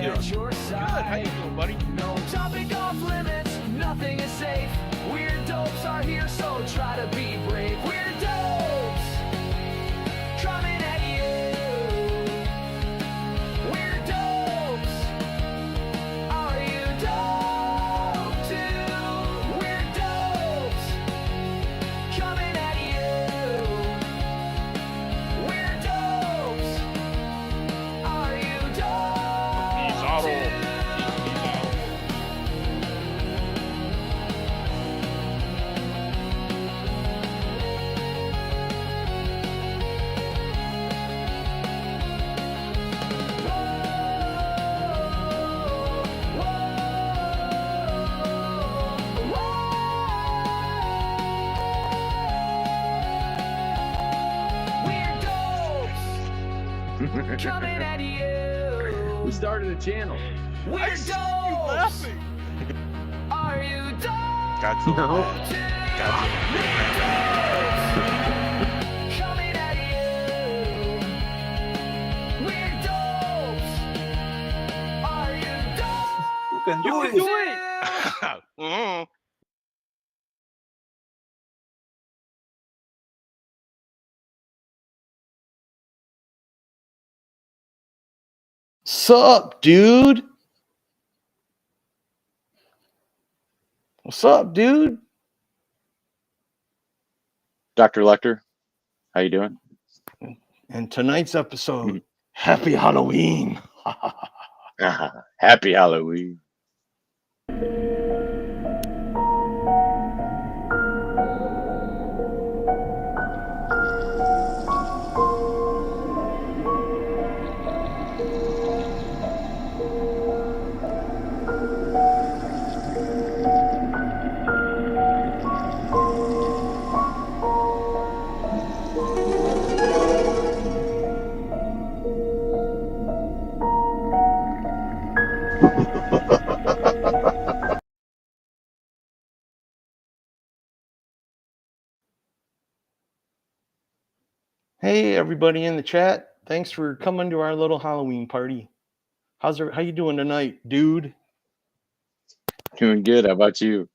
you doing? Good. How you doing, buddy? No topic off limits, nothing is safe. Weird dopes are here, so try to be brave. Weird dopes coming at you. Weird dopes, are you dope too? Weird dopes coming at you. Weird dopes, are you dope He's auto. too? Weird dopes coming at you. We started a channel. I Weird see you dopes, laughing. are you dope Gotcha. No. too? Gotcha. Weird dopes coming at you. Weird dopes, are you dope You can do it. too? Mhm. Sup, dude? What's up, dude? Dr. Lecter, how you doing? And tonight's episode, Happy Halloween. Happy Halloween. Hey, everybody in the chat. Thanks for coming to our little Halloween party. How you doing tonight, dude? Doing good. How about you?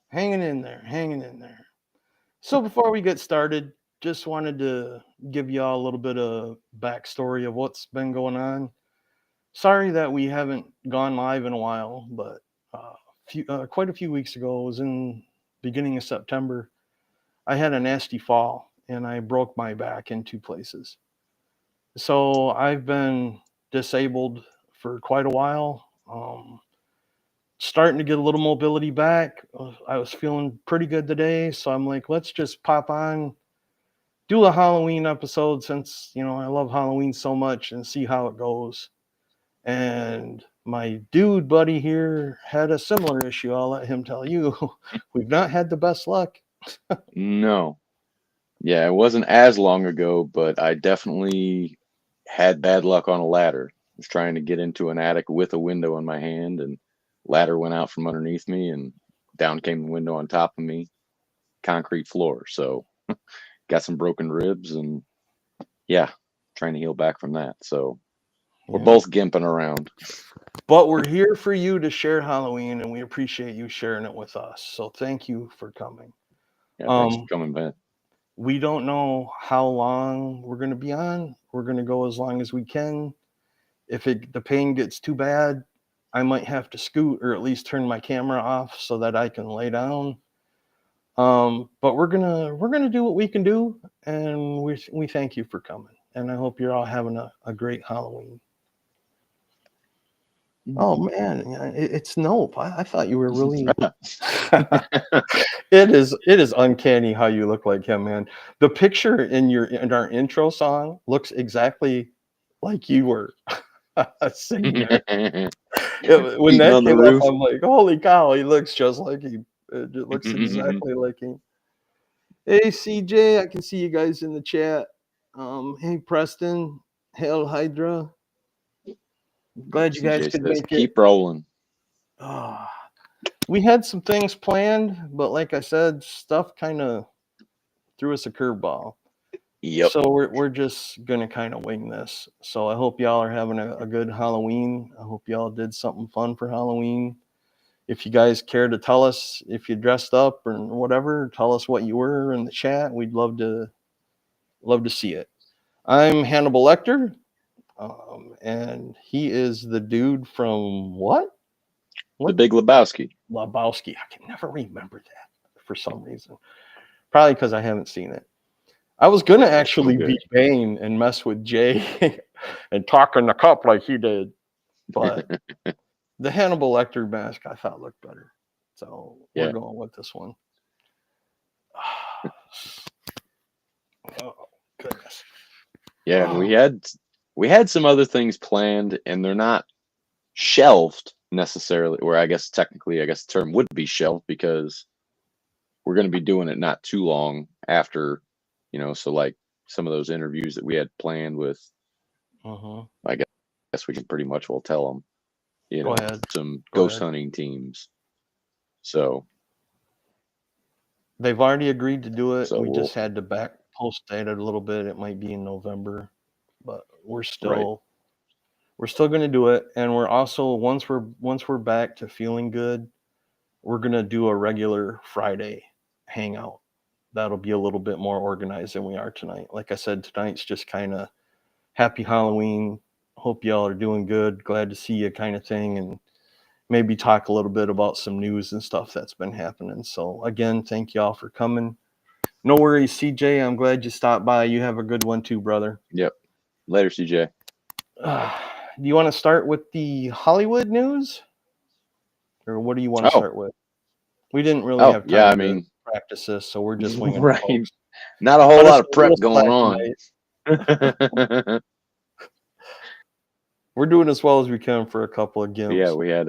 Hanging in there. So before we get started, just wanted to give y'all a little bit of backstory of what's been going on. Sorry that we haven't gone live in a while, but quite a few weeks ago, it was in beginning of September, I had a nasty fall and I broke my back in 2 places. So I've been disabled for quite a while. Starting to get a little mobility back. I was feeling pretty good today, so I'm like, let's just pop on, do a Halloween episode since, I love Halloween so much and see how it goes. And my dude buddy here had a similar issue. I'll let him tell you. We've not had the best luck. No. Yeah, it wasn't as long ago, but I definitely had bad luck on a ladder. I was trying to get into an attic with a window in my hand, and ladder went out from underneath me, and down came the window on top of me. Concrete floor. So got some broken ribs, and yeah, trying to heal back from that. So we're Yeah. both gimping around. But we're here for you to share Halloween, and we appreciate you sharing it with us. So thank you for coming. Yeah, thanks for coming back. We don't know how long we're going to be on. We're going to go as long as we can. If the pain gets too bad, I might have to scoot or at least turn my camera off so that I can lay down. But we're gonna do what we can do, and we thank you for coming. And I hope you're all having a great Halloween. Oh man, it's Nope. I thought you were really. It is uncanny how you look like him, man. The picture in our intro song looks exactly like you were singing there. When that on the came roof. up, I'm like, holy cow, he looks just like him. It looks exactly like him. Hey CJ, I can see you guys in the chat. Hey Preston, Hail Hydra. Glad you guys CJ could says, make it. keep rolling. We had some things planned, but like I said, stuff kind of threw us a curveball. Yep. So we're just gonna kind of wing this. So I hope y'all are having a good Halloween. I hope y'all did something fun for Halloween. If you guys care to tell us if you dressed up or whatever, tell us what you were in the chat. We'd love to see it. I'm Hannibal Lecter, and he is the dude from what? The Big Lebowski. Lebowski. I can never remember that for some reason. Probably because I haven't seen it. I was gonna actually be Bane and mess with Jay and talk in the cup like he did, but the Hannibal Lecter mask I thought looked better, so we're going with this one. Oh goodness! Yeah, and we had some other things planned, and they're not shelved necessarily. Or I guess technically, I guess the term would be shelved because we're going to be doing it not too long after, so like some of those interviews that we had planned with, I guess we can pretty much will tell them, Go ahead. some Go ghost ahead. hunting teams. So they've already agreed to do it. So we we'll- just had to back post date it a little bit. It might be in November, but we're still going to do it. And we're also once we're back to feeling good, we're going to do a regular Friday hangout. That'll be a little bit more organized than we are tonight. Like I said, tonight's just kind of happy Halloween. Hope y'all are doing good. Glad to see you kind of thing. And maybe talk a little bit about some news and stuff that's been happening. So again, thank y'all for coming. No worries, CJ. I'm glad you stopped by. You have a good one too, brother. Yep. Later, CJ. Do you want to start with the Hollywood news? Or what do you want to start with? We didn't really have time to practice this, so we're just winging it, folks. Not a whole lot of prep going on. We're doing as well as we can for a couple of gimps. Yeah, we had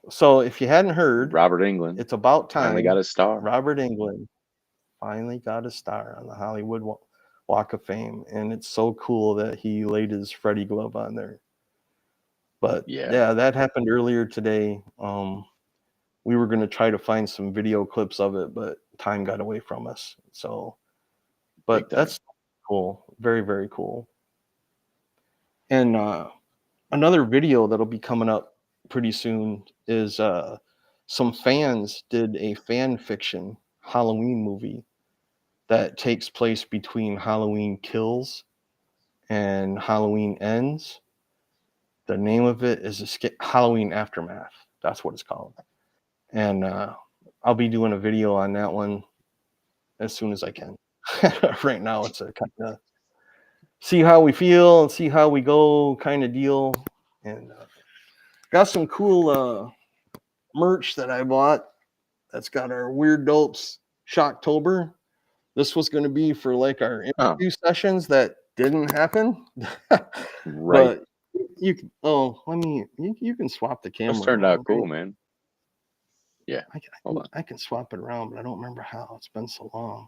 so if you hadn't heard, Robert Englund. It's about time. Finally got his star. Robert Englund finally got a star on the Hollywood Walk of Fame, and it's so cool that he laid his Freddy glove on there. But yeah, that happened earlier today. We were going to try to find some video clips of it, but time got away from us. So, but that's cool. Very, very cool. And another video that'll be coming up pretty soon is some fans did a fan fiction Halloween movie that takes place between Halloween Kills and Halloween Ends. The name of it is Halloween Aftermath. That's what it's called. And I'll be doing a video on that one as soon as I can. Right now, it's a kind of see how we feel and see how we go kind of deal. And got some cool merch that I bought that's got our WeirDopes Shocktober. This was going to be for like our interview sessions that didn't happen. Right. But you can, you can swap the camera. This turned out cool, man. Yeah. I can swap it around, but I don't remember how. It's been so long.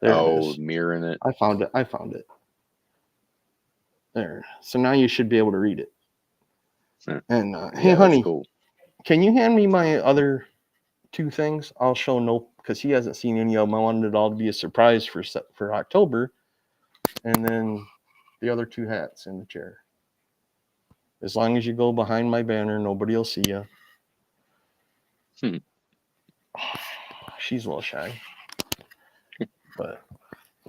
There it is. Mirroring it. I found it. There. So now you should be able to read it. And hey, honey, cool. Can you hand me my other two things? I'll show Nope because he hasn't seen any of them. I wanted it all to be a surprise for October. And then the other two hats in the chair. As long as you go behind my banner, nobody will see you. She's a little shy. But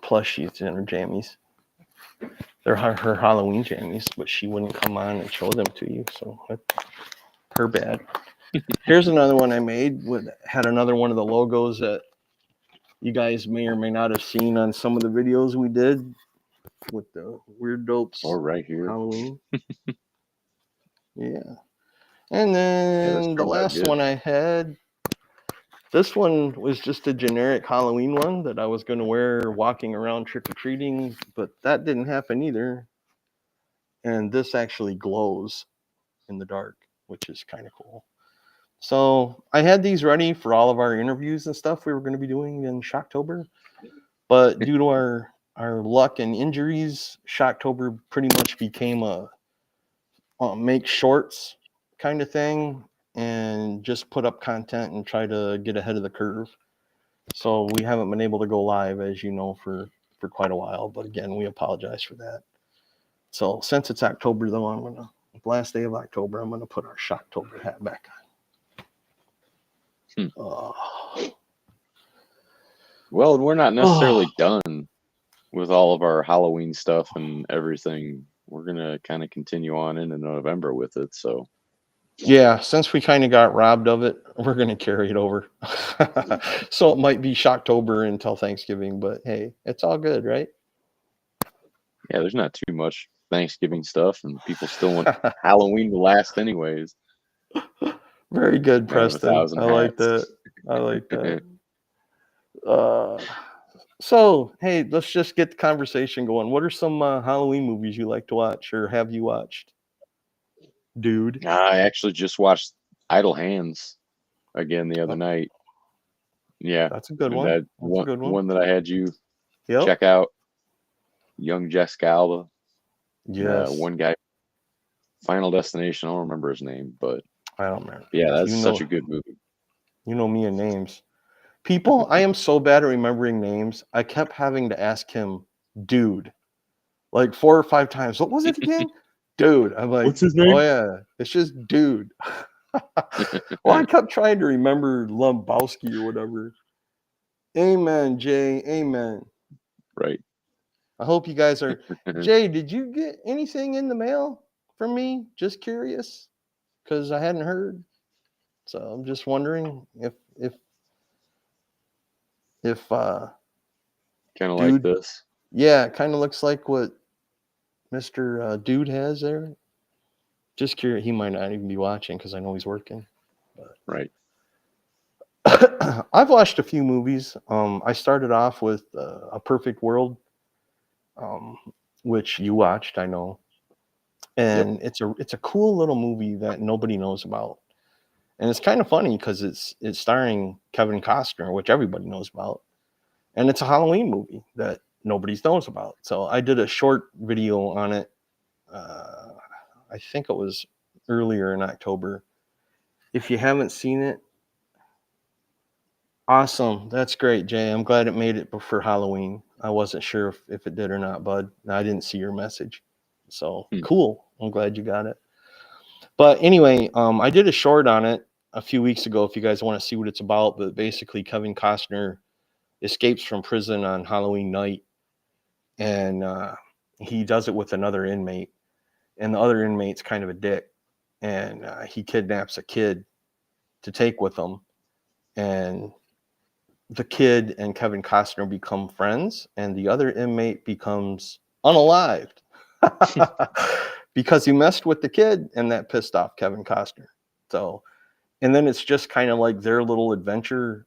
plus she's in her jammies. They're her Halloween jammies, but she wouldn't come on and show them to you. So her bad. Here's another one I made. Had another one of the logos that you guys may or may not have seen on some of the videos we did with the WeirDopes right here. Halloween. Yeah. And then the last one I had, this one was just a generic Halloween one that I was going to wear walking around trick-or-treating, but that didn't happen either. And this actually glows in the dark, which is kind of cool. So I had these ready for all of our interviews and stuff we were going to be doing in Shocktober. But due to our luck and injuries, Shocktober pretty much became a make shorts kind of thing. and just put up content and try to get ahead of the curve. So we haven't been able to go live, as you know, for quite a while. But again, we apologize for that. So since it's October, though, last day of October, I'm gonna put our Shocktober hat back on. Well, we're not necessarily done with all of our Halloween stuff and everything. We're gonna kind of continue on into November with it. So yeah, since we kind of got robbed of it, we're gonna carry it over. So it might be Shocktober until Thanksgiving, but hey, it's all good, right? yeah, there's not too much Thanksgiving stuff, and people still want Halloween to last anyways. Very good, Man of Preston. 1,000 I like hats. that. I like that. So hey, let's just get the conversation going. What are some Halloween movies you like to watch, or have you watched, dude? I actually just watched Idle Hands again the other night. Yeah, That's a good and one. that That's a good one. one that I had you Yep. check out. Young Jessica Alba. Yes. One guy. Final Destination. I don't remember his name, but I don't remember. yeah, that's You such know- a good movie. You know me and names. People, I am so bad at remembering names. I kept having to ask him, dude, like 4 or 5 times. What was it again? Dude. I'm like, What's his name? Oh yeah, it's just dude. Well, I kept trying to remember Lumbowski or whatever. Amen, Jay. Amen. Right. I hope you guys are. Jay, did you get anything in the mail from me? Just curious, because I hadn't heard. So I'm just wondering if Kind of like Dude. this. yeah, it kind of looks like what Mr. Dude has there. Just curious. He might not even be watching because I know he's working. Right. I've watched a few movies. I started off with A Perfect World, which you watched, I know, and it's a cool little movie that nobody knows about, and it's kind of funny because it's starring Kevin Costner, which everybody knows about, and it's a Halloween movie that nobody knows about. So I did a short video on it. I think it was earlier in October. If you haven't seen it, awesome. That's great, Jay. I'm glad it made it for Halloween. I wasn't sure if it did or not, bud. I didn't see your message. So cool. I'm glad you got it. But anyway, I did a short on it a few weeks ago if you guys want to see what it's about. But basically, Kevin Costner escapes from prison on Halloween night, and he does it with another inmate. And the other inmate's kind of a dick, and he kidnaps a kid to take with him. And the kid and Kevin Costner become friends, and the other inmate becomes unalived because he messed with the kid, and that pissed off Kevin Costner. So, and then it's just kind of like their little adventure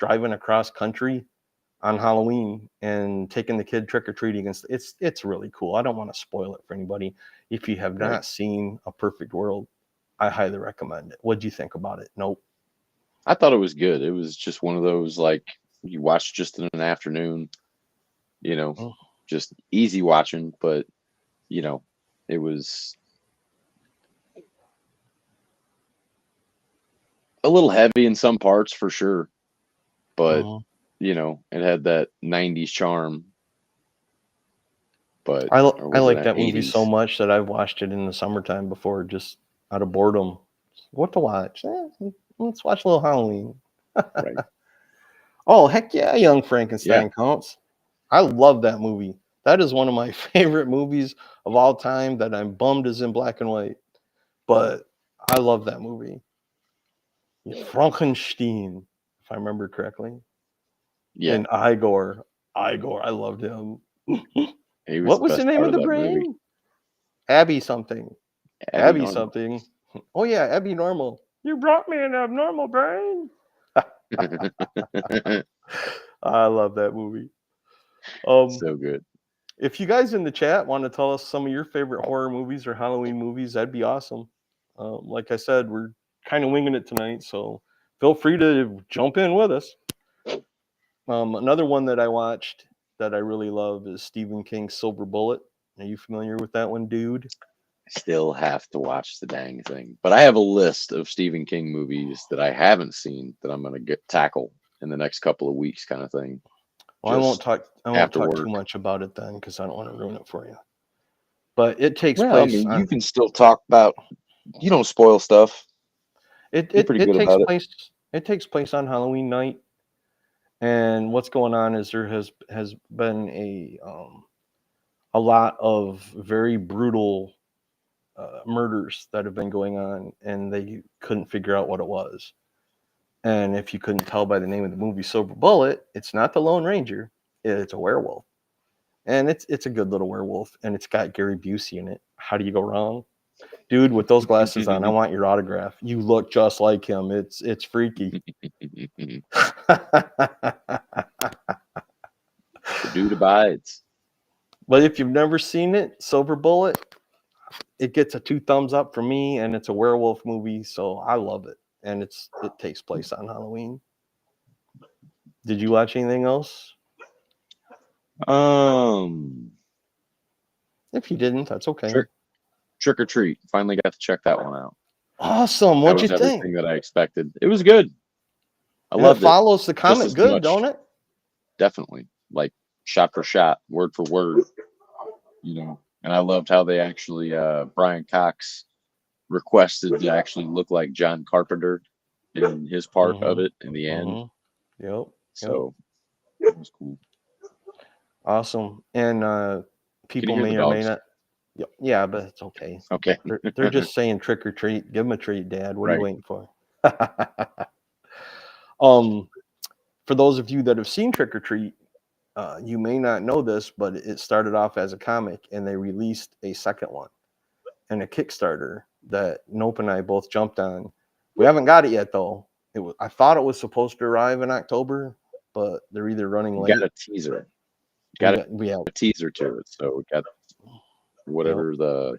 driving across country on Halloween and taking the kid trick-or-treating. It's really cool. I don't want to spoil it for anybody. If you have not seen A Perfect World, I highly recommend it. What do you think about it? Nope. I thought it was good. It was just one of those, like, you watch just in an afternoon, just easy watching, but it was a little heavy in some parts for sure, but it had that 90s charm. But I like that movie so much that I've watched it in the summertime before, just out of boredom. What to watch? Let's watch a little Halloween. Right. Oh, heck yeah, Young Frankenstein counts. I love that movie. That is one of my favorite movies of all time that I'm bummed is in black and white. But I love that movie. Frankenstein, if I remember correctly. Yeah. And Igor, I loved him. He was What the was best the name part of the that brain? movie. Abby something. Abby Abby something. Oh yeah, Abby Normal. You brought me an abnormal brain. I love that movie. So good. If you guys in the chat want to tell us some of your favorite horror movies or Halloween movies, that'd be awesome. Like I said, we're kind of winging it tonight, so feel free to jump in with us. Another one that I watched that I really love is Stephen King's Silver Bullet. Are you familiar with that one, dude? Still have to watch the dang thing. But I have a list of Stephen King movies that I haven't seen that I'm going to tackle in the next couple of weeks, kind of thing. Well, I won't talk after too work. much about it then because I don't want to ruin it for you. But it takes Well, I place mean, on you can still talk about. You don't spoil stuff. it You're it, pretty it good takes about it. place it takes place on Halloween night. And what's going on is there has been a lot of very brutal murders that have been going on, and they couldn't figure out what it was. And if you couldn't tell by the name of the movie Silver Bullet, it's not the Lone Ranger; it's a werewolf, and it's a good little werewolf, and it's got Gary Busey in it. How do you go wrong, dude? With those glasses on, I want your autograph. You look just like him. It's freaky. The dude abides. But if you've never seen it, Silver Bullet, it gets a 2 thumbs up from me, and it's a werewolf movie, so I love it. And it takes place on Halloween. Did you watch anything else? If you didn't, that's okay. Trick or Treat. Finally got to check that one out. Awesome. What'd you think? Everything that I expected. It was good. I And loved it follows the comic as good, much. don't it? Definitely. Like shot for shot, word for word. You know, and I loved how they actually Brian Cox requested to actually look like John Carpenter in his part of it in the end. Yep. So it was cool. Awesome. And people may or may not. Yeah, but it's okay. Okay. They're just saying trick or treat. Give them a treat, Dad. What are you waiting for? For those of you that have seen Trick or Treat, you may not know this, but it started off as a comic, and they released a second one and a Kickstarter that Nope and I both jumped on. We haven't got it yet, though. I thought it was supposed to arrive in October, but they're either running late. Got a teaser. We have a teaser to it. So we got whatever the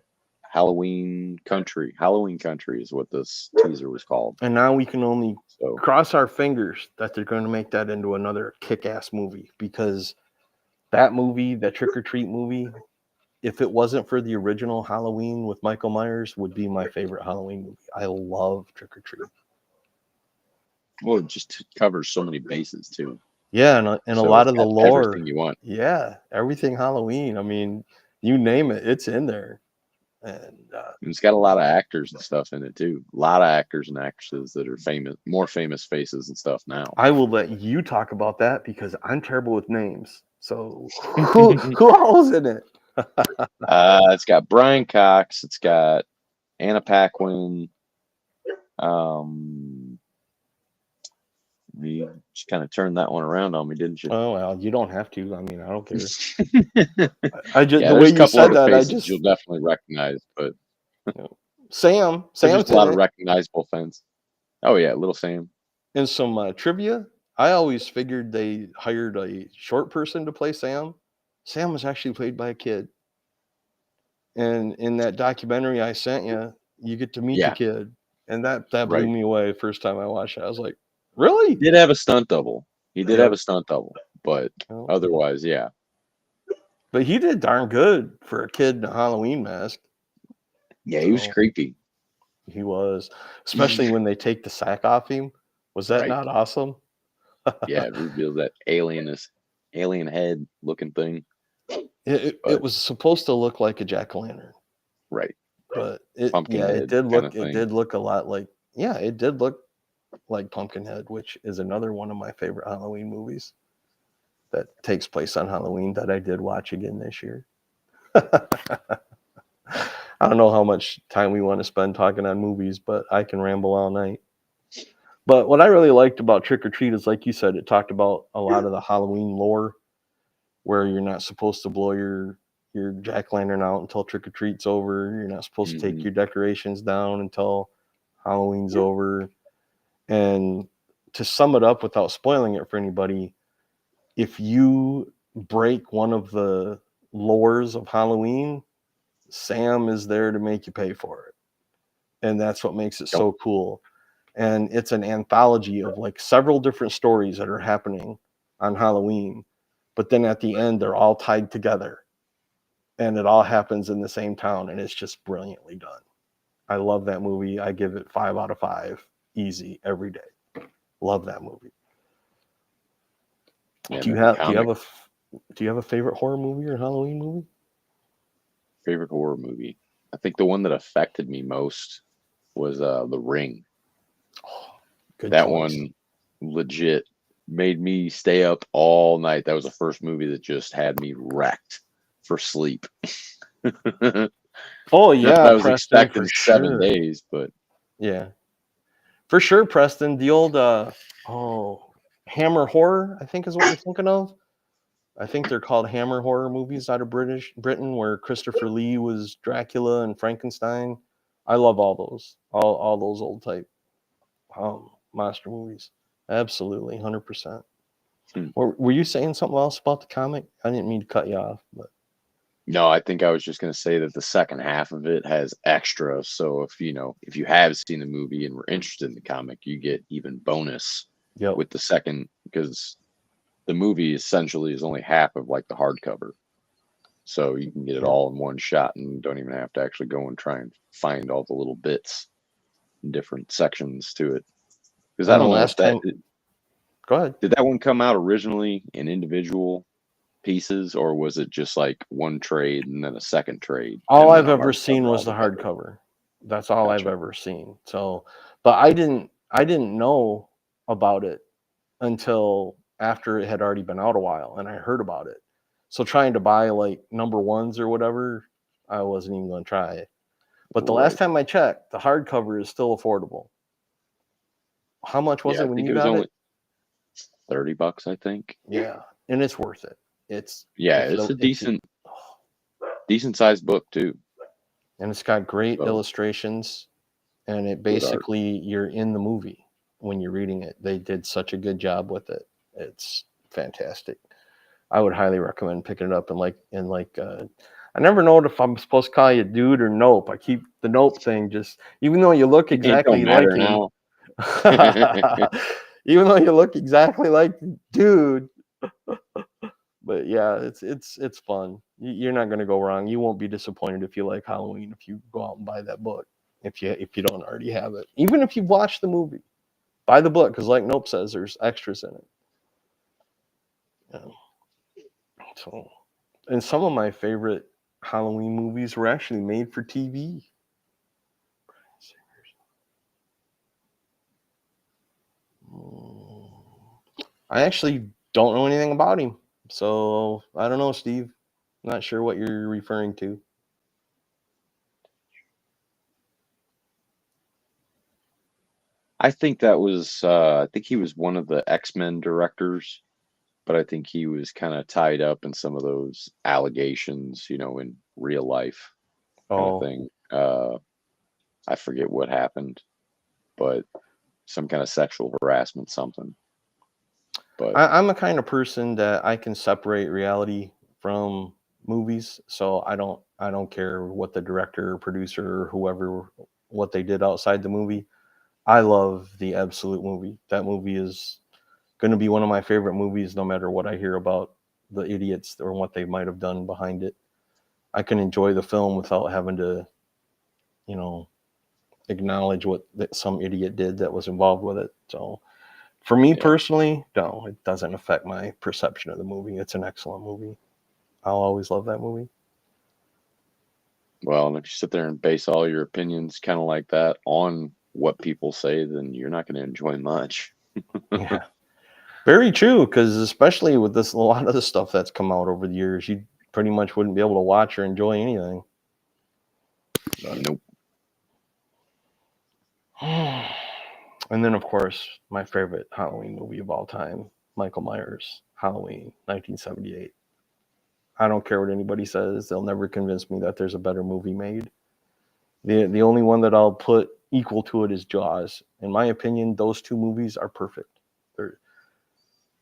Halloween Country is what this teaser was called. And now we can only cross our fingers that they're going to make that into another kick-ass movie, because that movie, that Trick or Treat movie, if it wasn't for the original Halloween with Michael Myers, would be my favorite Halloween movie. I love Trick or Treat. Well, it just covers so many bases too. Yeah, and a lot of the lore. Everything you want. Yeah, everything Halloween. I mean, you name it, it's in there. And it's got a lot of actors and stuff in it too. A lot of actors and actresses that are more famous faces and stuff now. I will let you talk about that because I'm terrible with names. So who all's in it? It's got Brian Cox. It's got Anna Paquin. You just kind of turned that one around on me, didn't you? Oh well, you don't have to. I mean, I don't care. I just the way you said that, you'll definitely recognize. But Sam's just a lot of recognizable fans. Oh yeah, Little Sam. And some trivia. I always figured they hired a short person to play Sam. Sam was actually played by a kid. And in that documentary I sent you, you get to meet the kid, and that blew me away first time I watched it. I was like, really? He did have a stunt double. But otherwise, yeah. But he did darn good for a kid in a Halloween mask. Yeah, he was creepy. He was, especially when they take the sack off him. Was that not awesome? Yeah, it revealed that alien head looking thing. It was supposed to look like a jack-o'-lantern. Right. But it did look a lot like, it did look like Pumpkinhead, which is another one of my favorite Halloween movies that takes place on Halloween that I did watch again this year. I don't know how much time we want to spend talking on movies, but I can ramble all night. But what I really liked about Trick or Treat is, like you said, it talked about a lot of the Halloween lore, where you're not supposed to blow your jack-o'-lantern out until Trick or Treat's over. You're not supposed to take your decorations down until Halloween's over. And to sum it up without spoiling it for anybody, if you break one of the lores of Halloween, Sam is there to make you pay for it. And that's what makes it so cool. And it's an anthology of like several different stories that are happening on Halloween. But then at the end, they're all tied together. and it all happens in the same town, and it's just brilliantly done. I love that movie. I give it 5 out of 5, easy every day. Love that movie. Yeah, Do you man, have a favorite horror movie or Halloween movie? favorite horror movie? I think the one that affected me most was The Ring. Good That choice. one legit made me stay up all night. That was the first movie that just had me wrecked for sleep. Not Oh that yeah, I was Preston, expecting for 7 sure. days, but Yeah, for sure, Preston. The old Hammer Horror, I think is what you're thinking of. I think they're called Hammer Horror movies out of Britain, where Christopher Lee was Dracula and Frankenstein. I love all those, all those old type monster movies. Absolutely, 100%. hmm. Were you saying something else about the comic? I didn't mean to cut you off, but No, I think I was just going to say that the second half of it has extra. So if you have seen the movie and were interested in the comic, you get even bonus yep. with the second, because the movie essentially is only half of like the hardcover. So you can get it Yep. all in one shot and don't even have to actually go and try and find all the little bits and different sections to it. Because I And the don't know if last time, go ahead. did that one come out originally in individual pieces, or was it just like one trade and then a second trade All and then I've a ever seen hardcover was the altogether? hardcover. That's all I've Gotcha. ever seen. So, but I didn't know about it until after it had already been out a while, and I heard about it. So trying to buy like number ones or whatever, I wasn't even going to try it. But the last Right. time I checked, the hardcover is still affordable. How much was Yeah, I it when think you it was got only it? $30, I think. Yeah, and it's worth it. It's Yeah, if it's the a if you decent sized book too. and it's got great So illustrations, and it good art. basically you're in the movie when you're reading it. They did such a good job with it. It's fantastic. I would highly recommend picking it up, I never know if I'm supposed to call you dude or nope. I keep the nope thing, just even though you look It don't exactly like matter him. now. Even though you look exactly like dude. But yeah, it's fun. You're not gonna go wrong. You won't be disappointed if you like Halloween if you go out and buy that book. If you don't already have it, even if you've watched the movie, buy the book because, like Nope says, there's extras in it. Yeah. So, and some of my favorite Halloween movies were actually made for TV. I actually don't know anything about him, so I don't know, Steve. Not sure what you're referring to. I think I think he was one of the X-Men directors, but I think he was kind of tied up in some of those allegations, in real life kind of Oh, thing. I forget what happened, but some kind of sexual harassment, something. But I'm a kind of person that I can separate reality from movies, so I don't care what the director or producer or whoever what they did outside the movie. I love the absolute movie. That movie is going to be one of my favorite movies, no matter what I hear about the idiots or what they might have done behind it. I can enjoy the film without having to, you know, acknowledge what some idiot did that was involved with it. So for me yeah, personally, no, it doesn't affect my perception of the movie. It's an excellent movie. I'll always love that movie. well, and if you sit there and base all your opinions kind of like that on what people say, then you're not going to enjoy much. Yeah, very true. Because especially with this, a lot of the stuff that's come out over the years, you pretty much wouldn't be able to watch or enjoy anything. But, Nope. and then, of course, my favorite Halloween movie of all time, Michael Myers, Halloween, 1978. I don't care what anybody says; they'll never convince me that there's a better movie made. The only one that I'll put equal to it is Jaws. In my opinion, those two movies are perfect. They're,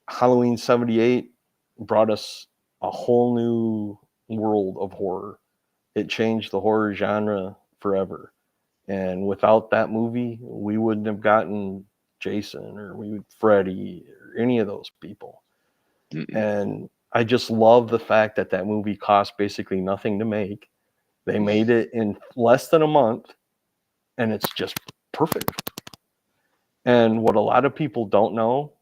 Halloween 78 brought us a whole new world of horror. It changed the horror genre forever. And without that movie, we wouldn't have gotten Jason or Freddy or any of those people. Mm-mm. And I just love the fact that that movie cost basically nothing to make. They made it in less than a month, and it's just perfect. And what a lot of people don't know,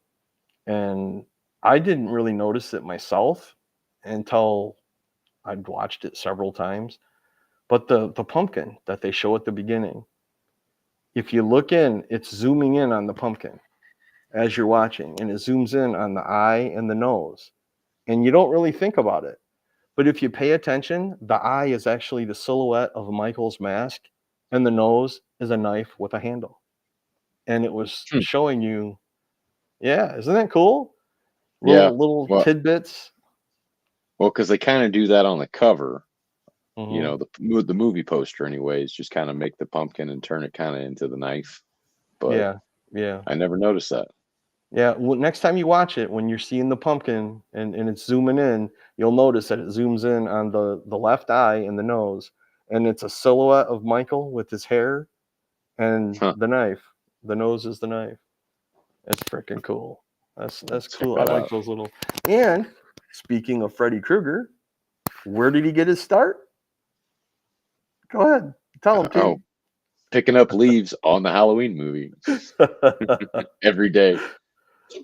and I didn't really notice it myself until I'd watched it several times, but the pumpkin that they show at the beginning, if you look in, it's zooming in on the pumpkin as you're watching, and it zooms in on the eye and the nose. And you don't really think about it. But if you pay attention, the eye is actually the silhouette of Michael's mask, and the nose is a knife with a handle. And it was Hmm. showing you, yeah, isn't that cool? Yeah. Little Well, tidbits. because they kind of do that on the cover. You Hmm. know, the movie poster, anyways, just kind of make the pumpkin and turn it kind of into the knife. But Yeah, yeah. I never noticed that. Yeah, well, next time you watch it, when you're seeing the pumpkin and it's zooming in, you'll notice that it zooms in on the left eye and the nose, and it's a silhouette of Michael with his hair and Huh. the knife. The nose is the knife. That's freaking cool. That's Check cool. I that like out. those little. And speaking of Freddy Krueger, where did he get his start? Go ahead, tell him, Oh, T. picking up leaves on the Halloween movie every day.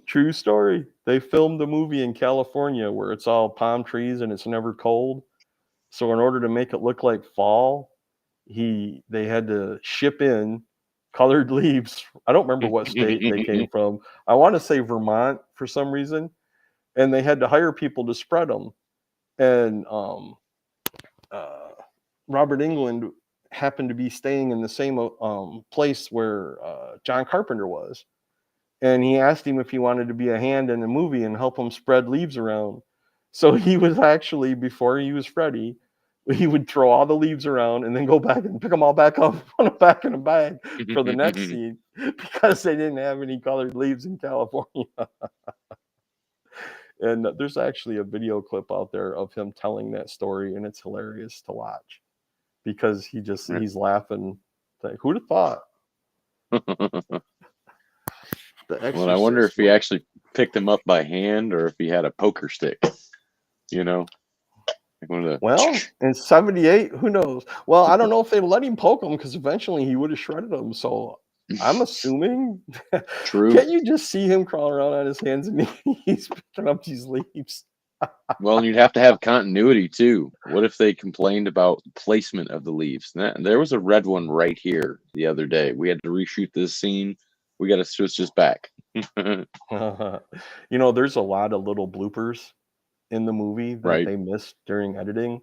True story. They filmed the movie in California where it's all palm trees and it's never cold. So in order to make it look like fall, they had to ship in colored leaves. I don't remember what state they came from. I want to say Vermont for some reason, and they had to hire people to spread them. And uh, Robert England happened to be staying in the same place where John Carpenter was, and he asked him if he wanted to be a hand in the movie and help him spread leaves around. So he was actually, before he was Freddy, he would throw all the leaves around and then go back and pick them all back up, put them back in a bag for the next scene because they didn't have any colored leaves in California. And there's actually a video clip out there of him telling that story, and it's hilarious to watch because he's laughing. Like, who'd have thought? The Well, I wonder Exorcist. if he actually picked them up by hand or if he had a poker stick. You know, like one of Well, in '78, who knows? Well, I don't know if they let him poke them because eventually he would have shredded them. So I'm the assuming. true. Can't you just see him crawling around on his hands and knees picking up these leaves? Well, and you'd have to have continuity too. What if they complained about placement of the leaves? There was a red one right here the other day. We had to reshoot this scene. We got to switch this back. There's a lot of little bloopers in the movie that Right. they missed during editing.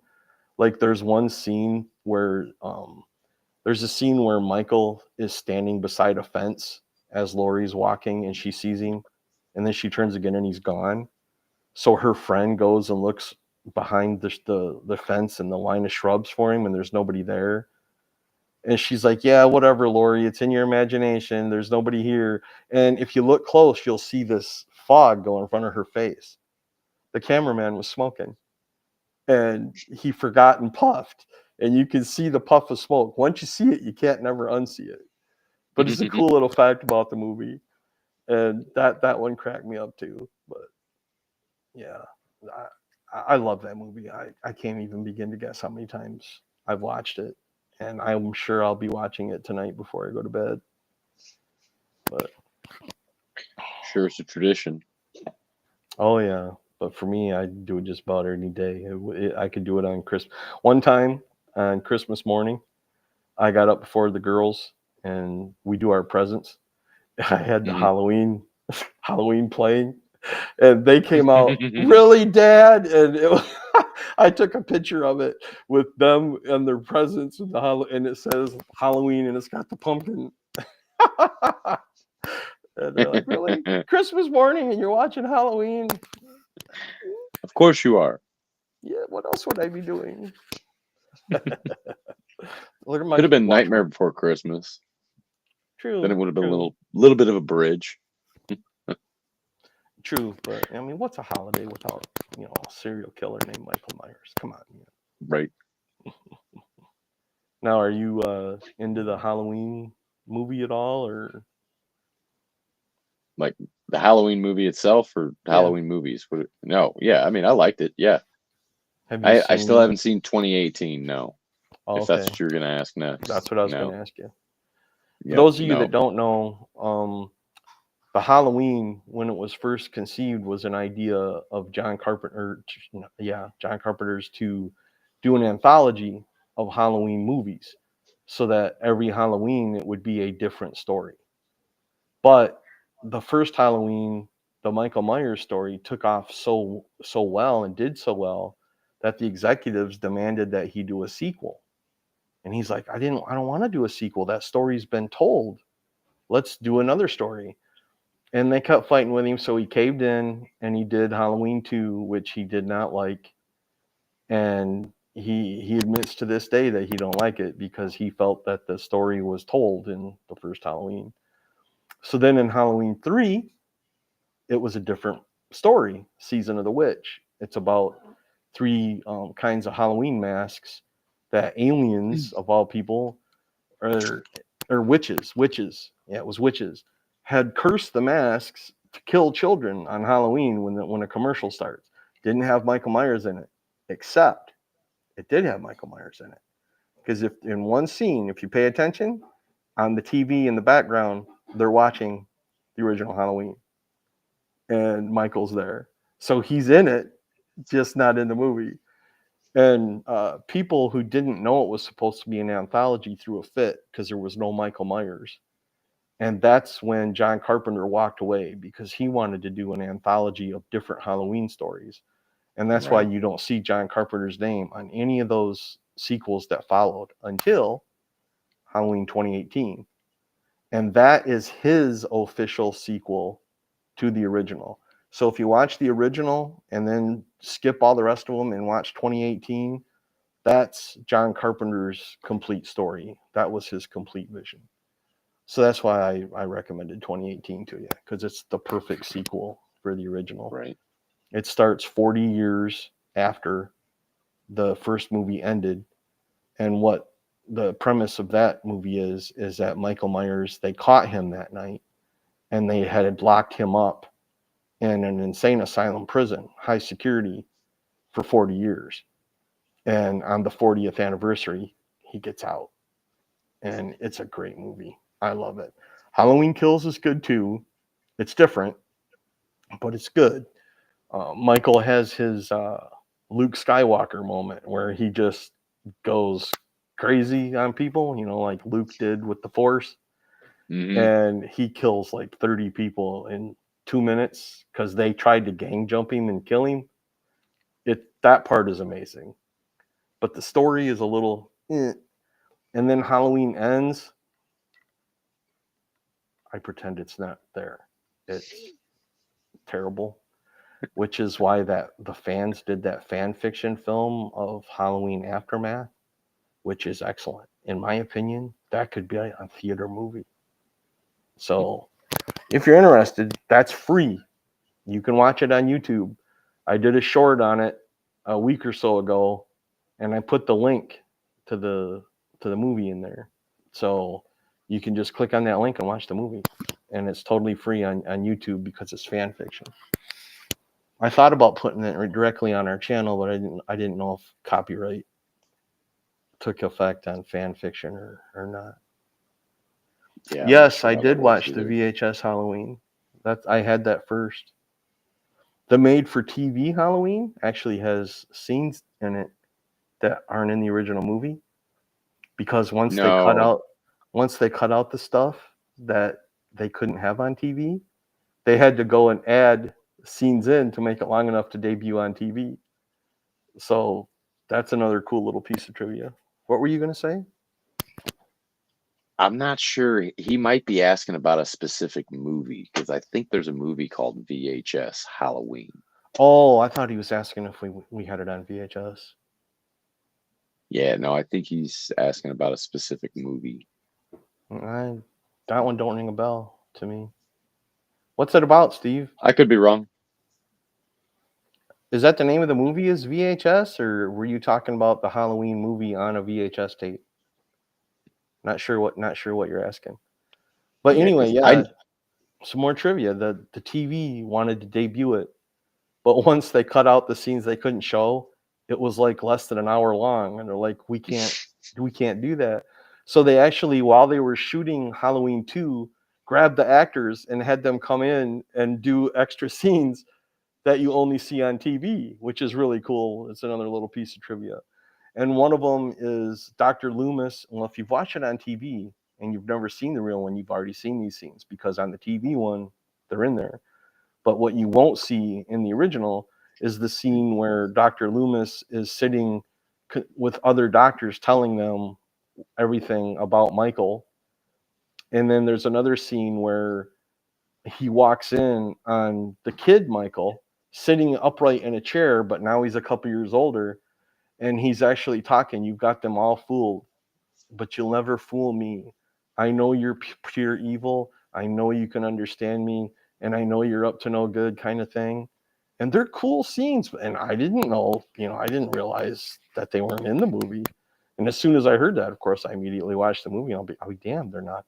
Like there's one scene where there's a scene where Michael is standing beside a fence as Laurie's walking and she sees him, and then she turns again and he's gone. So her friend goes and looks behind the fence and the line of shrubs for him, and there's nobody there. And she's like, "Yeah, whatever, Lori. It's in your imagination. There's nobody here." And if you look close, you'll see this fog go in front of her face. The cameraman was smoking, and he forgot and puffed, and you can see the puff of smoke. Once you see it, you can't never unsee it. But it's a cool little fact about the movie, and that one cracked me up too. But yeah, I love that movie. I can't even begin to guess how many times I've watched it, and I'm sure I'll be watching it tonight before I go to bed. But Sure, it's a tradition. oh yeah, but for me, I do it just about any day. I could do it on Christmas. One time on Christmas morning, I got up before the girls and we do our presents. I had the Mhm. Halloween playing, and they came out, really, Dad? And I took a picture of it with them and their presents and it says Halloween and it's got the pumpkin. And they're like, really? Christmas morning and you're watching Halloween? Of course you are. Yeah, what else would I be doing? Look at my Could have been watch. Nightmare Before Christmas. Then it True, would have been a true, little bit of a bridge. true. But I mean, what's a holiday without a serial killer named Michael Myers? Come on. Right. Now, are you into the Halloween movie at all, or? Like the Halloween movie itself, or Yeah. Halloween movies? No, yeah. I mean, I liked it. Yeah, Have you I still seen? haven't seen 2018. No, Oh, if that's okay, what you're gonna ask that's next. what I was going No. to ask you. For Yep. those of you that No. don't know, the Halloween, when it was first conceived, was an idea of John Carpenter. Yeah, John Carpenter's to do an anthology of Halloween movies, so that every Halloween it would be a different story. But the first Halloween, the Michael Myers story, took off so well and did so well that the executives demanded that he do a sequel. And he's like, I don't want to do a sequel. That story's been told. Let's do another story. And they kept fighting with him, so he caved in and he did Halloween 2, which he did not like. And he admits to this day that he don't like it because he felt that the story was told in the first Halloween. So then in Halloween 3, it was a different story, Season of the Witch. It's about three kinds of Halloween masks that aliens, of all people, or witches. Yeah, it was witches, had cursed the masks to kill children on Halloween when a commercial starts. Didn't have Michael Myers in it, except it did have Michael Myers in it. Because if in one scene, if you pay attention, on the TV in the background, they're watching the original Halloween, and Michael's there, so he's in it, just not in the movie. And people who didn't know it was supposed to be an anthology threw a fit because there was no Michael Myers. And that's when John Carpenter walked away because he wanted to do an anthology of different Halloween stories. And that's why Right. you don't see John Carpenter's name on any of those sequels that followed until Halloween 2018. And that is his official sequel to the original. So if you watch the original and then skip all the rest of them and watch 2018, that's John Carpenter's complete story. That was his complete vision. So that's why I recommended 2018 to you, because it's the perfect sequel for the original. Right. It starts 40 years after the first movie ended. And what the premise of that movie is that Michael Myers, they caught him that night and they had locked him up in an insane asylum prison, high security, for 40 years. And on the 40th anniversary, he gets out. And it's a great movie. I love it. Halloween Kills is good too. It's different, but it's good. Michael has his Luke Skywalker moment where he just goes crazy on people, like Luke did with the Force. Hmm. And he kills like 30 people in 2 minutes because they tried to gang jump him and kill him. That part is amazing, but the story is a little and then Halloween ends. I pretend it's not there. It's terrible, which is why that the fans did that fan fiction film of Halloween Aftermath, which is excellent. In my opinion, that could be a theater movie. So if you're interested, that's free. You can watch it on YouTube. I did a short on it a week or so ago, and I put the link to the movie in there. So you can just click on that link and watch the movie. And it's totally free on YouTube because it's fan fiction. I thought about putting it directly on our channel, but I didn't know if copyright took effect on fan fiction or not. Yeah. Yes, I How that did works watch the either. VHS Halloween. I had that first. The made for TV Halloween actually has scenes in it that aren't in the original movie, because once they cut No. out the stuff that they couldn't have on TV, they had to go and add scenes in to make it long enough to debut on TV. So that's another cool little piece of trivia. What were you going to say? I'm not sure. He might be asking about a specific movie because I think there's a movie called VHS Halloween. Oh, I thought he was asking if we had it on VHS. Yeah, no, I think he's asking about a specific movie. That one don't ring a bell to me. What's it about, Steve? I could be wrong. Is that the name of the movie is VHS, or were you talking about the Halloween movie on a VHS tape? Not sure what you're asking. But Yeah, anyway, 'cause yeah. some more trivia. The TV wanted to debut it, but once they cut out the scenes they couldn't show, it was like less than an hour long, and they're like, we can't do that. So they actually, while they were shooting Halloween 2, grabbed the actors and had them come in and do extra scenes that you only see on TV, which is really cool. It's another little piece of trivia. And one of them is Dr. Loomis. Well, if you've watched it on TV and you've never seen the real one, you've already seen these scenes, because on the TV one, they're in there. But what you won't see in the original is the scene where Dr. Loomis is sitting with other doctors telling them everything about Michael. And then there's another scene where he walks in on the kid Michael sitting upright in a chair, but now he's a couple years older, and he's actually talking. You've got them all fooled, but you'll never fool me. I know you're pure evil. I know you can understand me, and I know you're up to no good, kind of thing. And they're cool scenes, and I didn't know, I didn't realize that they weren't in the movie. And as soon as I heard that, of course, I immediately watched the movie. And I'll be damn, they're not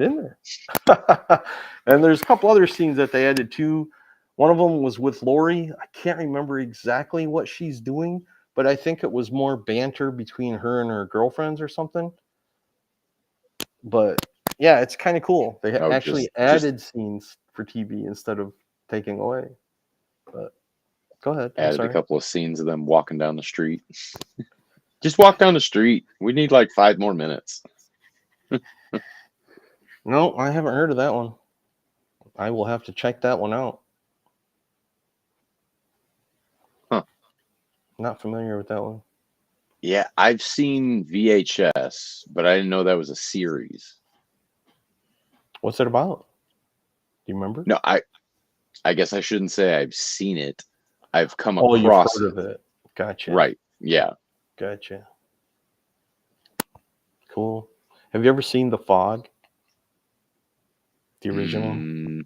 in there. And there's a couple other scenes that they added too. One of them was with Lori. I can't remember exactly what she's doing, but I think it was more banter between her and her girlfriends or something. But yeah, it's kind of cool. They actually added scenes for TV instead of taking away. But go ahead. Added a couple of scenes of them walking down the street. Just walk down the street. We need like 5 more minutes. No, I haven't heard of that one. I will have to check that one out. Huh. Not familiar with that one. Yeah, I've seen VHS, but I didn't know that was a series. What's it about? Do you remember? No, I guess I shouldn't say I've seen it. I've come across you've heard of it. Gotcha. Right. Yeah. Gotcha. Cool. Have you ever seen The Fog? The original?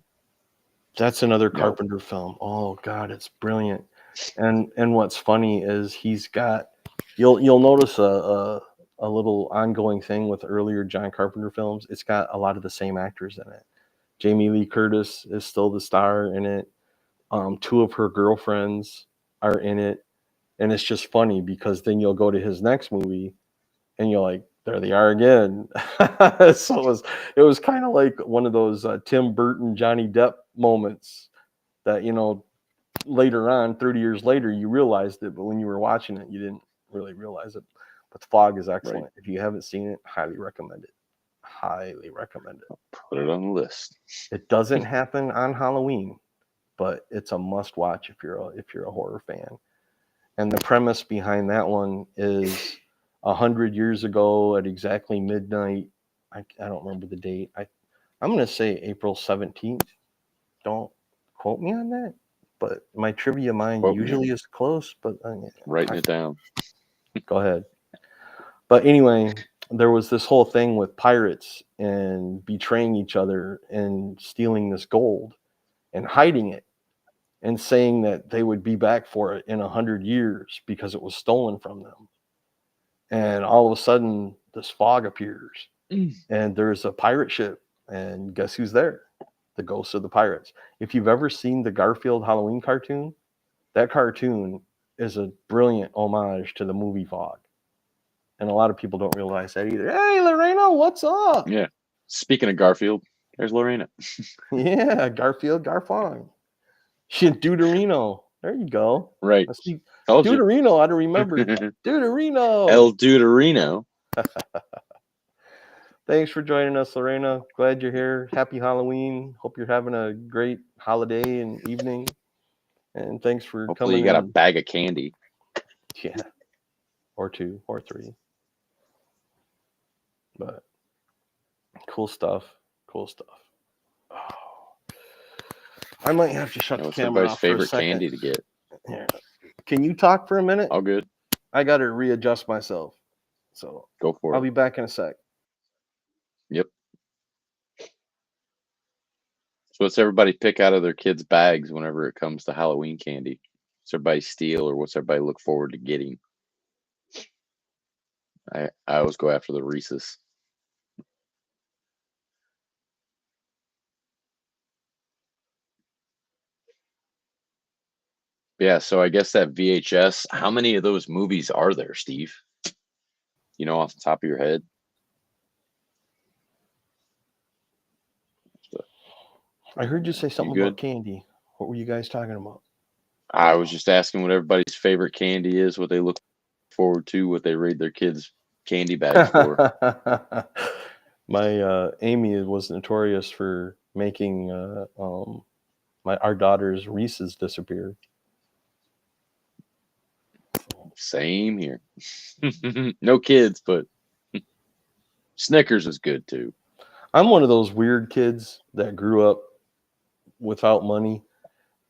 That's another Carpenter film. Oh God, it's brilliant. And what's funny is he's got, you'll notice a little ongoing thing with earlier John Carpenter films. It's got a lot of the same actors in it. Jamie Lee Curtis is still the star in it. 2 of her girlfriends are in it. And it's just funny because then you'll go to his next movie and you're like, there they are again. So it was kind of like one of those Tim Burton, Johnny Depp moments that, later on, 30 years later, you realized it, but when you were watching it, you didn't really realize it. But The Fog is excellent. Right. If you haven't seen it, highly recommend it. Highly recommend it. I'll put it on the list. It doesn't happen on Halloween, but it's a must watch if you're a horror fan. And the premise behind that one is 100 years ago at exactly midnight. I don't remember the date. I'm going to say April 17th. Don't quote me on that. But my trivia mind usually is close. But writing it down. Go ahead. But anyway, there was this whole thing with pirates and betraying each other and stealing this gold and hiding it and saying that they would be back for it in 100 years because it was stolen from them. And all of a sudden, this fog appears, and there's a pirate ship, and guess who's there? The ghosts of the pirates. If you've ever seen the Garfield Halloween cartoon, that cartoon is a brilliant homage to the movie Fog. And a lot of people don't realize that either. Hey, Lorena, what's up? Yeah. Speaking of Garfield, there's Lorena. Yeah, Garfield, Garfong. Deuterino. There you go. Right. Deuterino, I don't remember. Deuterino. El Deuterino. Thanks for joining us, Lorena. Glad you're here. Happy Halloween. Hope you're having a great holiday and evening. And thanks for Hopefully coming. You got a bag of candy. Yeah. Or 2 or 3. But cool stuff. Cool stuff. Oh. I might have to shut the camera off for a second. Everybody's favorite candy to get. Yeah. Can you talk for a minute? All good. I got to readjust myself. So go for it. I'll be back in a sec. Yep. So what's everybody pick out of their kids' bags whenever it comes to Halloween candy? What's everybody steal, or what's everybody look forward to getting? I always go after the Reese's. Yeah, so I guess that VHS, how many of those movies are there, Steve? You know, off the top of your head? I heard you say You something about good? candy. What were you guys talking about? I was just asking what everybody's favorite candy is, what they look forward to, what they raid their kids' candy bags for. My Amy was notorious for making our daughter's Reese's disappear. Same here. No kids, but Snickers is good too. I'm one of those weird kids that grew up without money.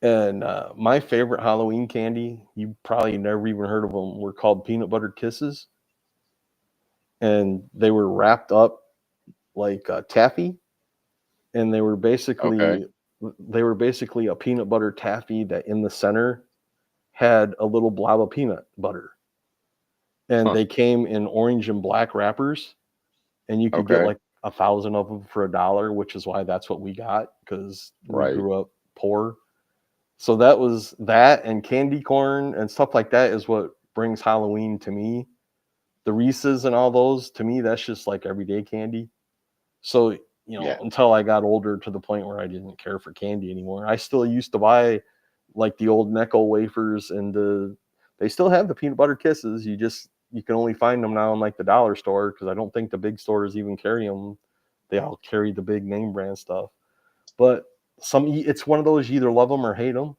And my favorite Halloween candy, you probably never even heard of them, were called peanut butter kisses. And they were wrapped up like taffy. And they were Okay. basically a peanut butter taffy that in the center had a little blob of peanut butter. And Huh. they came in orange and black wrappers. And you could get Okay. like 1,000 of them for $1, which is why that's what we got, because we Right. grew up poor. So that was that, and candy corn and stuff like that is what brings Halloween to me. The Reese's and all those, to me, that's just like everyday candy. So, Yeah. until I got older to the point where I didn't care for candy anymore, I still used to buy like the old Necco wafers, and they still have the peanut butter kisses. You can only find them now in like the dollar store, because I don't think the big stores even carry them. They all carry the big name brand stuff. But it's one of those, you either love them or hate them.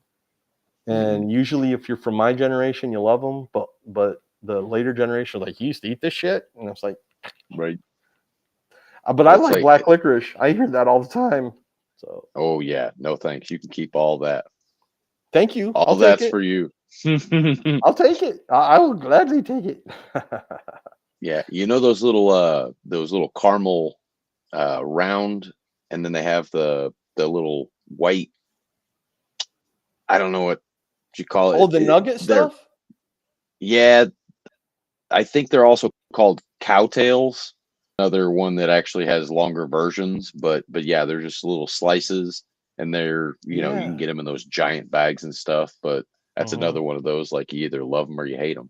Hmm. And usually, if you're from my generation, you love them. But the later generation, like, you used to eat this shit, and it's like, Right. but I Well, it's like like, black licorice. I hear that all the time. So oh yeah, no thanks. You can keep all that. thank you. I'll All take that's it. for you. I'll take it. I will gladly take it. Yeah, you know those little caramel round, and then they have the little white. I don't know what you call Oh, it. the nugget They're stuff. yeah, I think they're also called cowtails. Another one that actually has longer versions, but yeah, they're just little slices, and they're you can Yeah. get them in those giant bags and stuff. But that's Hmm. another one of those, like, you either love them or you hate them.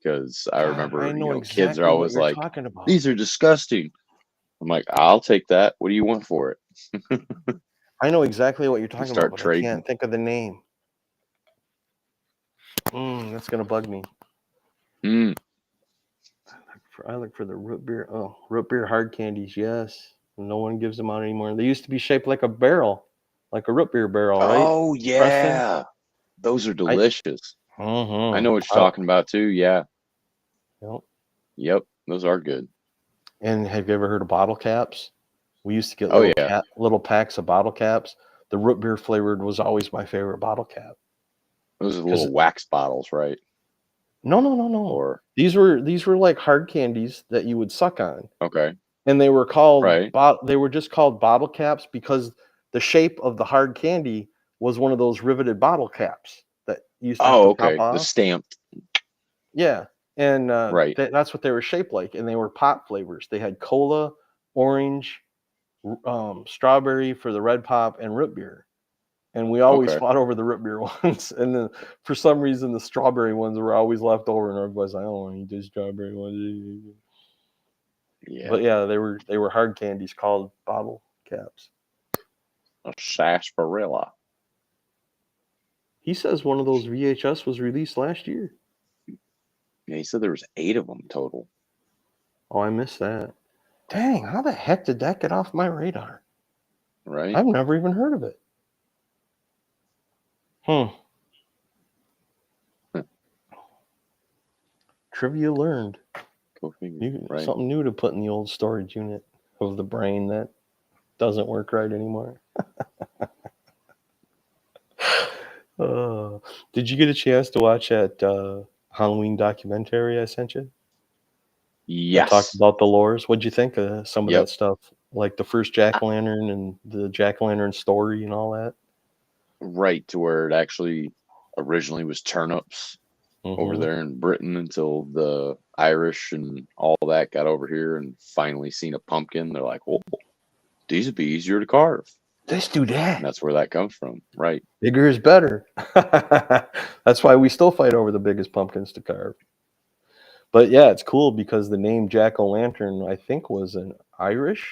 Because I God, I remember, know kids are exactly what always you're like, talking about. "These are disgusting." I'm like, "I'll take that. What do you want for it?" I know exactly what you're You talking about, start but I trading. can't think of the name. That's gonna bug me. Mm. I look for the root beer. Oh, root beer hard candies. Yes, no one gives them out anymore. They used to be shaped like a barrel, like a root beer barrel, right? Oh Preston. yeah, those are I. delicious. I Mm-hmm. know what you're talking about too. Yeah. Yep. Yep. Those are good. And have you ever heard of bottle caps? We used to get Oh yeah. little packs of bottle caps. The root beer flavored was always my favorite bottle cap. Those are Because little wax bottles, right? no. Or These were like hard candies that you would suck on. okay. And Right. they were just called bottle caps because the shape of the hard candy was one of those riveted bottle caps that you used to have to Oh, pop okay. The off. stamped. Yeah, and Right. that's what they were shaped like, and they were pop flavors. They had cola, orange, strawberry for the red pop, and root beer. And we always Okay. fought over the root beer ones, and then for some reason the strawberry ones were always left over, and everybody's like, "I don't want to eat the strawberry ones." Yeah. But yeah, they were hard candies called bottle caps. A sarsaparilla. He says one of those VHS was released last year. Yeah, he said there was 8 of them total. Oh, I missed that. Dang, how the heck did that get off my radar? Right. I've never even heard of it. Hmm. Huh. Trivia learned. Go figure. Right. Something new to put in the old storage unit of the brain that doesn't work right anymore. Uh, did you get a chance to watch that Halloween documentary I sent you that talked Yes. about the lores? What'd you think of some of that Yep. stuff? Like the first jack o' lantern and the jack o' lantern story and all that? Right, to where it actually originally was turnips over Mm-hmm. there in Britain until the Irish and all that got over here and finally seen a pumpkin. They're like, "Oh, these would be easier to carve." Let's do And that. that's where that comes from, right? Bigger is better. That's why we still fight over the biggest pumpkins to carve. But yeah, it's cool because the name Jack-o'-lantern, I think, was an Irish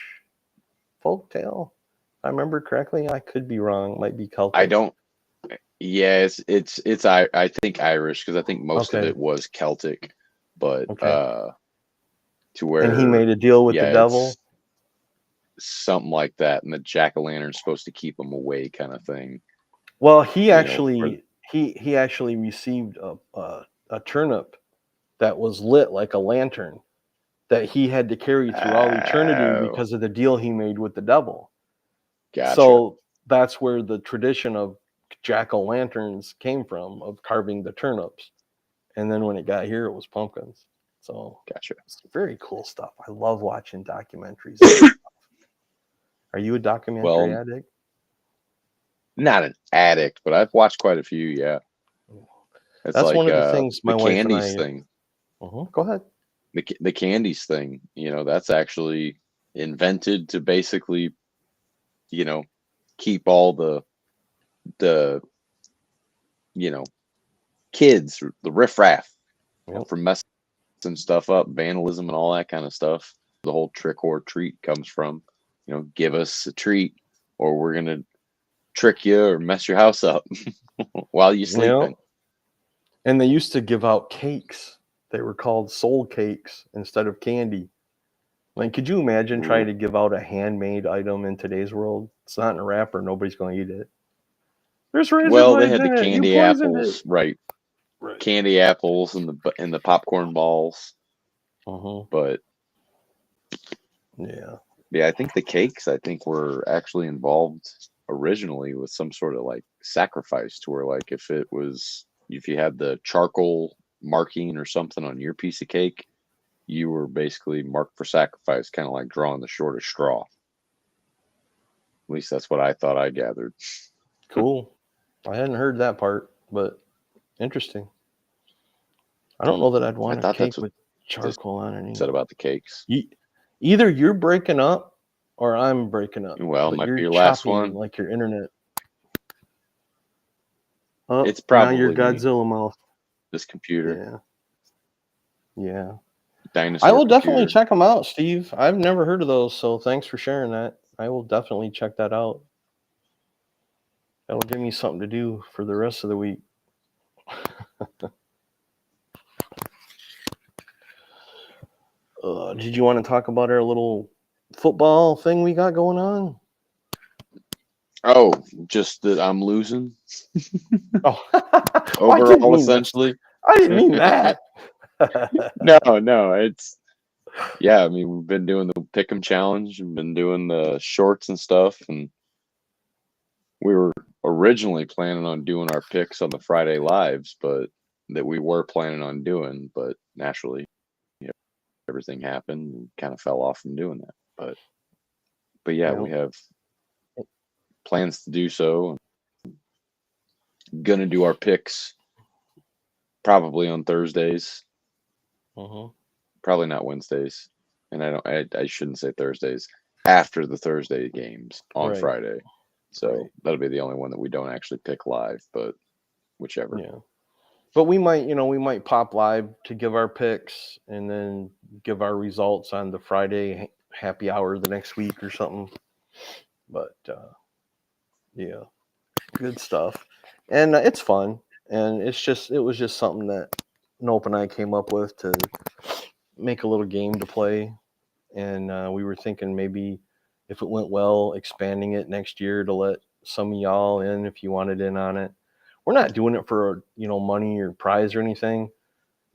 folk tale. If I remember correctly. I could be wrong. Might be I Celtic. don't. Yeah, it's I think Irish, because I think most of Okay. it was Celtic, but Okay. to And he where, made a deal with the yeah, devil. it's something like that, and the jack-o'-lantern's supposed to keep him away, kind of thing. Well, he For actually he actually received a turnip that was lit like a lantern that he had to carry through all eternity oh, because of the deal he made with the devil. gotcha. So that's where the tradition of jack-o'-lanterns came from, of carving the turnips. And then when it got here, it was pumpkins. So Gotcha. it's very cool stuff. I love watching documentaries. And stuff. Are you a documentary Well, addict? not an addict, but I've watched quite a few. Yeah, it's That's like one of the things my the wife and candies I. thing. Go ahead. The candies thing. That's actually invented to basically, keep all the kids, the riffraff, Yep. from messing stuff up, vandalism and all that kind of stuff. The whole trick or treat comes from, give us a treat or we're gonna trick you or mess your house up while you're sleeping. And they used to give out cakes. They were called soul cakes instead of candy. Like, could you imagine trying to give out a handmade item in today's world? It's not in a wrapper. Nobody's going to eat it. There's razor Well, they blades had the in it. You candy poisoned it. apples, right? Right. Candy apples and the popcorn balls. But yeah, I think the cakes, were actually involved originally with some sort of like sacrifice, to where, like, if you had the charcoal marking or something on your piece of cake, you were basically marked for sacrifice, kind of like drawing the shortest straw. At least that's what I thought I gathered. Cool. I hadn't heard that part, but interesting. I don't know that I'd want a thought cake that's what with charcoal on it. said about the cakes. Either you're breaking up or I'm breaking up. Well, But might you're be your last choppy one. like your internet. Oh, It's now your probably me. Godzilla mouth. This computer. Yeah. Dinosaur I will definitely computer. check them out, Steve. I've never heard of those, so thanks for sharing that. I will definitely check that out. That'll give me something to do for the rest of the week. Did you want to talk about our little football thing we got going on? Oh, just that I'm losing Oh, overall, essentially. I didn't mean that. No, it's, yeah. I mean, we've been doing the pick'em challenge and been doing the shorts and stuff, and we were originally planning on doing our picks on the Friday lives, but naturally, everything happened and kind of fell off from doing that. But yeah, we have plans to do so. Gonna do our picks probably on Thursdays. Probably not Wednesdays, and I shouldn't say Thursdays, after the Thursday games on Friday. So that'll be the only one that we don't actually pick live, but whichever. Yeah. But we might pop live to give our picks and then give our results on the Friday happy hour the next week or something. But yeah, good stuff. And it's fun. And it was just something that Nope and I came up with to make a little game to play. And we were thinking maybe if it went well, expanding it next year to let some of y'all in if you wanted in on it. We're not doing it for, money or prize or anything,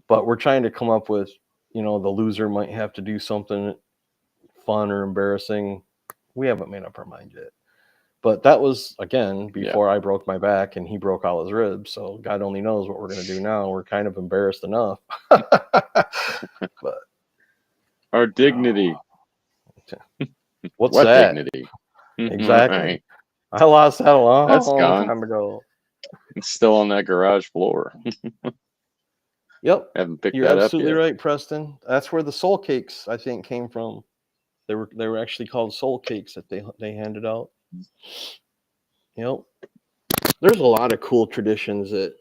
but we're trying to come up with, the loser might have to do something fun or embarrassing. We haven't made up our mind yet. But that was, again, before I broke my back and he broke all his ribs. So God only knows what we're going to do now. We're kind of embarrassed enough. But our dignity. What's what that? Dignity? Exactly. Right. I lost that a long time ago. It's still on that garage floor. Yep. Haven't picked You're that up absolutely yet. right, Preston. That's where the soul cakes, I think, came from. They were actually called soul cakes that they handed out. Yep. There's a lot of cool traditions that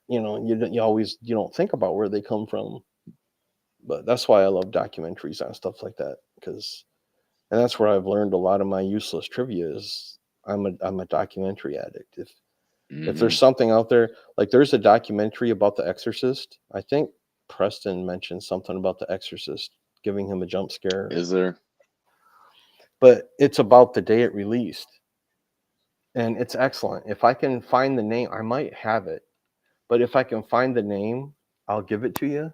you don't think about where they come from, but that's why I love documentaries on stuff like that and that's where I've learned a lot of my useless trivia is I'm a documentary addict. If there's something out there, like there's a documentary about The Exorcist. I think Preston mentioned something about The Exorcist giving him a jump scare. Is there? But it's about the day it released. And it's excellent. If I can find the name, I might have it. But if I can find the name, I'll give it to you.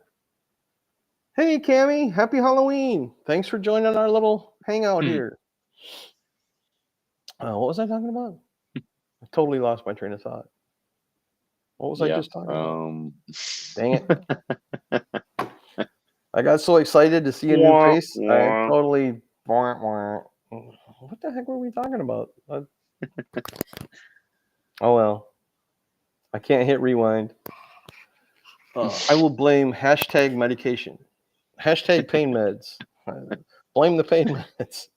Hey, Cammy, happy Halloween. Thanks for joining our little hangout here. What was I talking about? I totally lost my train of thought. What was I just talking about? Dang it. I got so excited to see a new face. I totally... What the heck were we talking about? Oh, well. I can't hit rewind. I will blame hashtag medication. Hashtag pain meds. Blame the pain meds.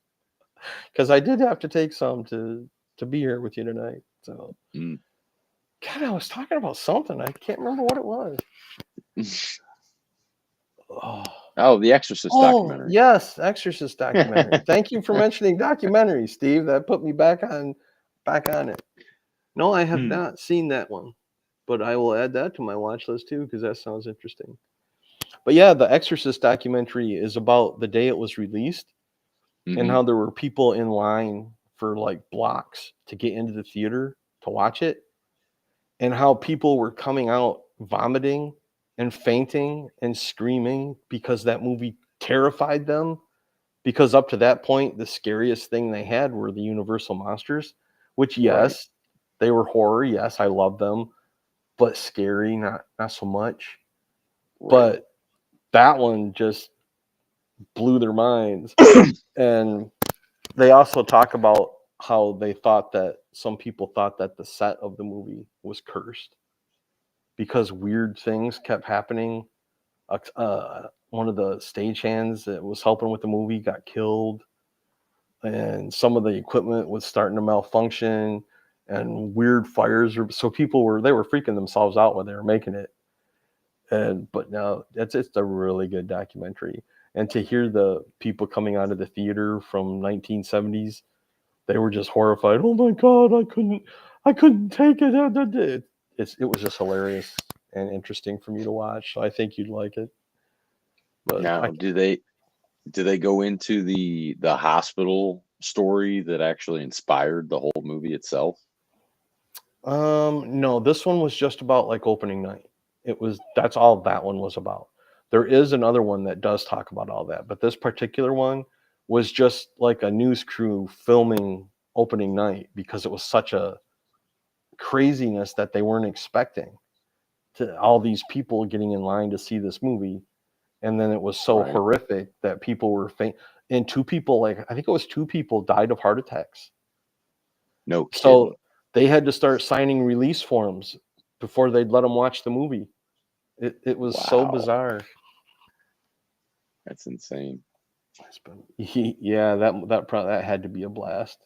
Because I did have to take some to be here with you tonight. So, God, I was talking about something. I can't remember what it was. Oh, the Exorcist documentary. Yes, Exorcist documentary. Thank you for mentioning documentary, Steve. That put me back on it. No, I have not seen that one, but I will add that to my watch list too because that sounds interesting. But yeah, the Exorcist documentary is about the day it was released and how there were people in line for like blocks to get into the theater to watch it, and how people were coming out vomiting and fainting and screaming because that movie terrified them, because up to that point the scariest thing they had were the Universal monsters, which yes, they were horror, yes, I love them, but scary, not so much. But that one just blew their minds. And they also talk about how they thought that some people thought that the set of the movie was cursed because weird things kept happening. One of the stagehands that was helping with the movie got killed, and some of the equipment was starting to malfunction, and weird fires. So people were freaking themselves out when they were making it. But no, it's a really good documentary. And to hear the people coming out of the theater from 1970s, they were just horrified. Oh my God, I couldn't take it. It was just hilarious and interesting for me to watch. So I think you'd like it. But now, do they go into the hospital story that actually inspired the whole movie itself? No, this one was just about like opening night. That's all that one was about. There is another one that does talk about all that, but this particular one was just like a news crew filming opening night because it was such a craziness that they weren't expecting, to all these people getting in line to see this movie. And then it was so horrific that people were faint. And I think it was two people died of heart attacks. No kidding. So they had to start signing release forms before they'd let them watch the movie. It was so bizarre. That's insane. Yeah, that had to be a blast.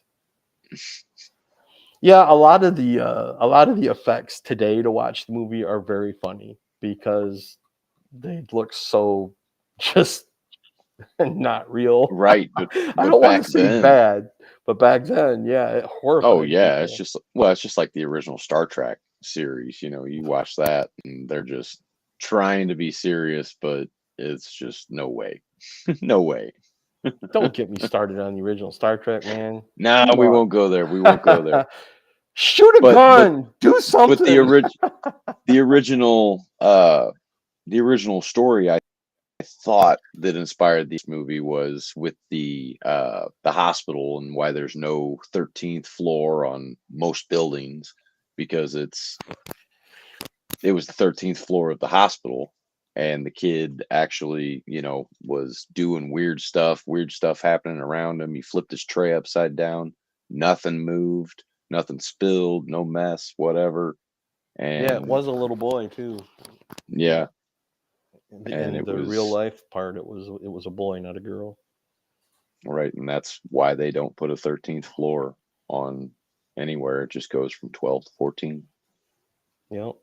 Yeah, a lot of the effects today to watch the movie are very funny because they look so just not real. Right, but I don't want back to say then, bad, but back then, yeah, it horrified oh yeah, people. it's just like the original Star Trek series. You watch that and they're just trying to be serious, but it's just no way. No way. Don't get me started on the original Star Trek, man. No, Come we on. won't go there. We won't go there. Shoot a gun. Do something. But the original story I thought that inspired this movie was with the hospital and why there's no 13th floor on most buildings, because it was the 13th floor of the hospital, and the kid actually was doing weird stuff happening around him. He flipped his tray upside down, nothing moved, nothing spilled, no mess, whatever. And yeah, it was a little boy too. Yeah. In the real life part, it was a boy, not a girl. Right, and that's why they don't put a 13th floor on anywhere. It just goes from 12 to 14. Yep.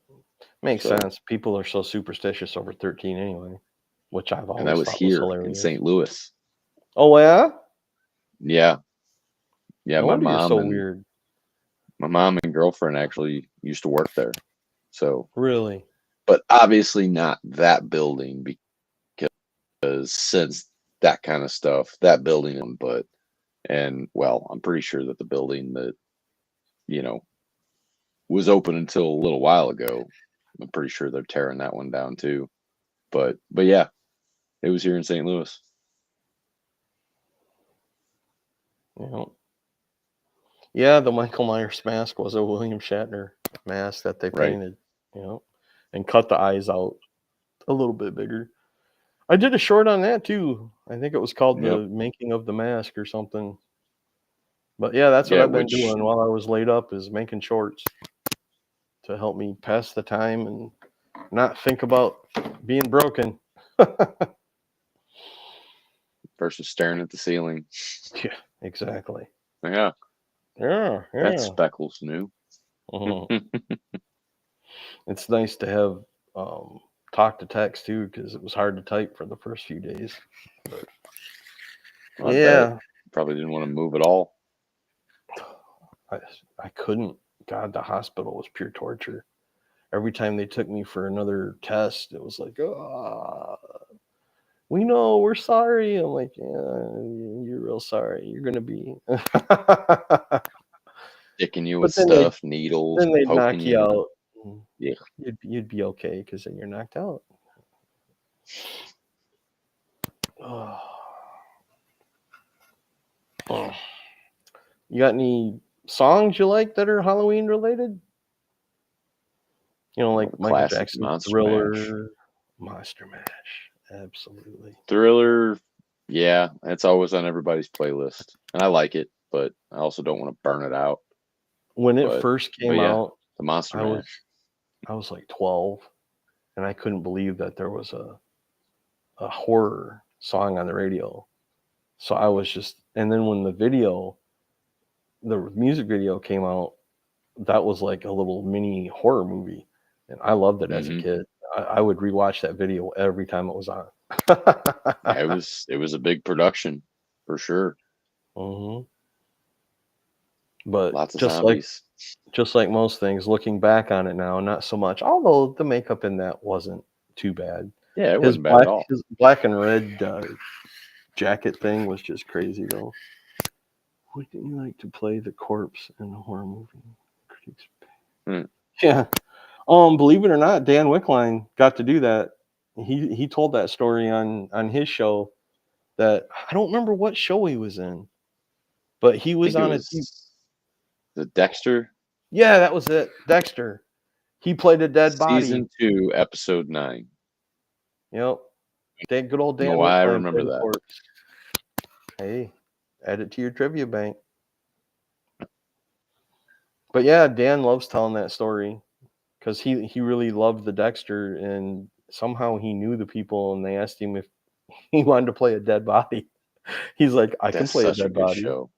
Makes So- sense. People are so superstitious over 13 anyway, which I've always And that was thought here was in hilarious. St. Louis. Oh yeah? Yeah. Yeah, No my wonder you're mom so and weird. my mom and girlfriend actually used to work there. So, Really? but obviously not that building because since that kind of stuff, that building, but and well, I'm pretty sure that the building that you know was open until a little while ago, I'm pretty sure they're tearing that one down too. But yeah, it was here in St. Louis. Yeah. Yeah, the Michael Myers mask was a William Shatner mask that they Right. painted, and cut the eyes out a little bit bigger. I did a short on that too. I think it was called Yep. The Making of the Mask or something. But yeah, that's what Yeah, I've been which doing while I was laid up, is making shorts to help me pass the time and not think about being broken. versus staring at the ceiling. Yeah, exactly. Yeah, Yeah, that yeah. speckle's new. Mhm. It's nice to have talk to text too, because it was hard to type for the first few days. But I bet. yeah, Probably didn't want to move at all. I couldn't. God, the hospital was pure torture. Every time they took me for another test, it was like, we know, we're sorry. I'm like, yeah, you're real sorry. You're gonna be. Sticking you But with then stuff, needles, then they'd knock poking you out. Yeah. You'd be okay because then you're knocked out. Oh. You got any songs you like that are Halloween related? Like Michael Classic Jackson's Monster Thriller, Monster Mash. Absolutely. Thriller. Yeah, it's always on everybody's playlist, and I like it, but I also don't want to burn it out. When it But- first but came yeah, out, the Monster I was Mash. I was like 12, and I couldn't believe that there was a horror song on the radio. So I was just, and then when the music video came out, that was like a little mini horror movie, and I loved it as a Mhm. kid. I would rewatch that video every time it was on. Yeah, it was a big production for sure. Hmm. But Lots of just zombies. like most things, looking back on it now, not so much. Although the makeup in that wasn't too bad. Yeah, it wasn't bad at all. His black and red jacket thing was just crazy, though. Wouldn't you like to play the corpse in a horror movie? Critics. Hmm. Yeah. Believe it or not, Dan Wickline got to do that. He told that story on his show. That I don't remember what show he was in, but he I was think it on was the Dexter Yeah, that was it. Dexter. He played a dead body. season 2, episode 9. Yep. Good old Dan Oh, I Wickline remember played the that. corpse. Hey, add it to your trivia bank. But yeah, Dan loves telling that story because he really loved the Dexter, and somehow he knew the people, and they asked him if he wanted to play a dead body. He's like, I can That's play a such a dead good body. show.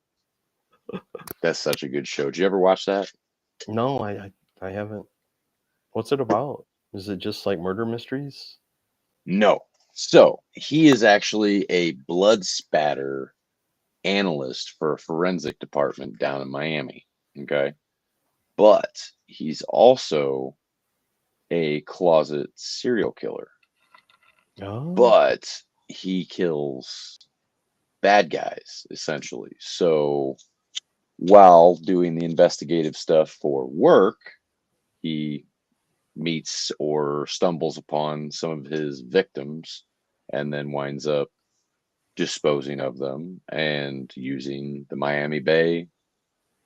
That's such a good show. Did you ever watch that? No, I haven't. What's it about? Is it just like murder mysteries? No. So he is actually a blood spatter analyst for a forensic department down in Miami. Okay. But he's also a closet serial killer. Oh. But he kills bad guys, essentially. So while doing the investigative stuff for work, he meets or stumbles upon some of his victims and then winds up disposing of them and using the Miami Bay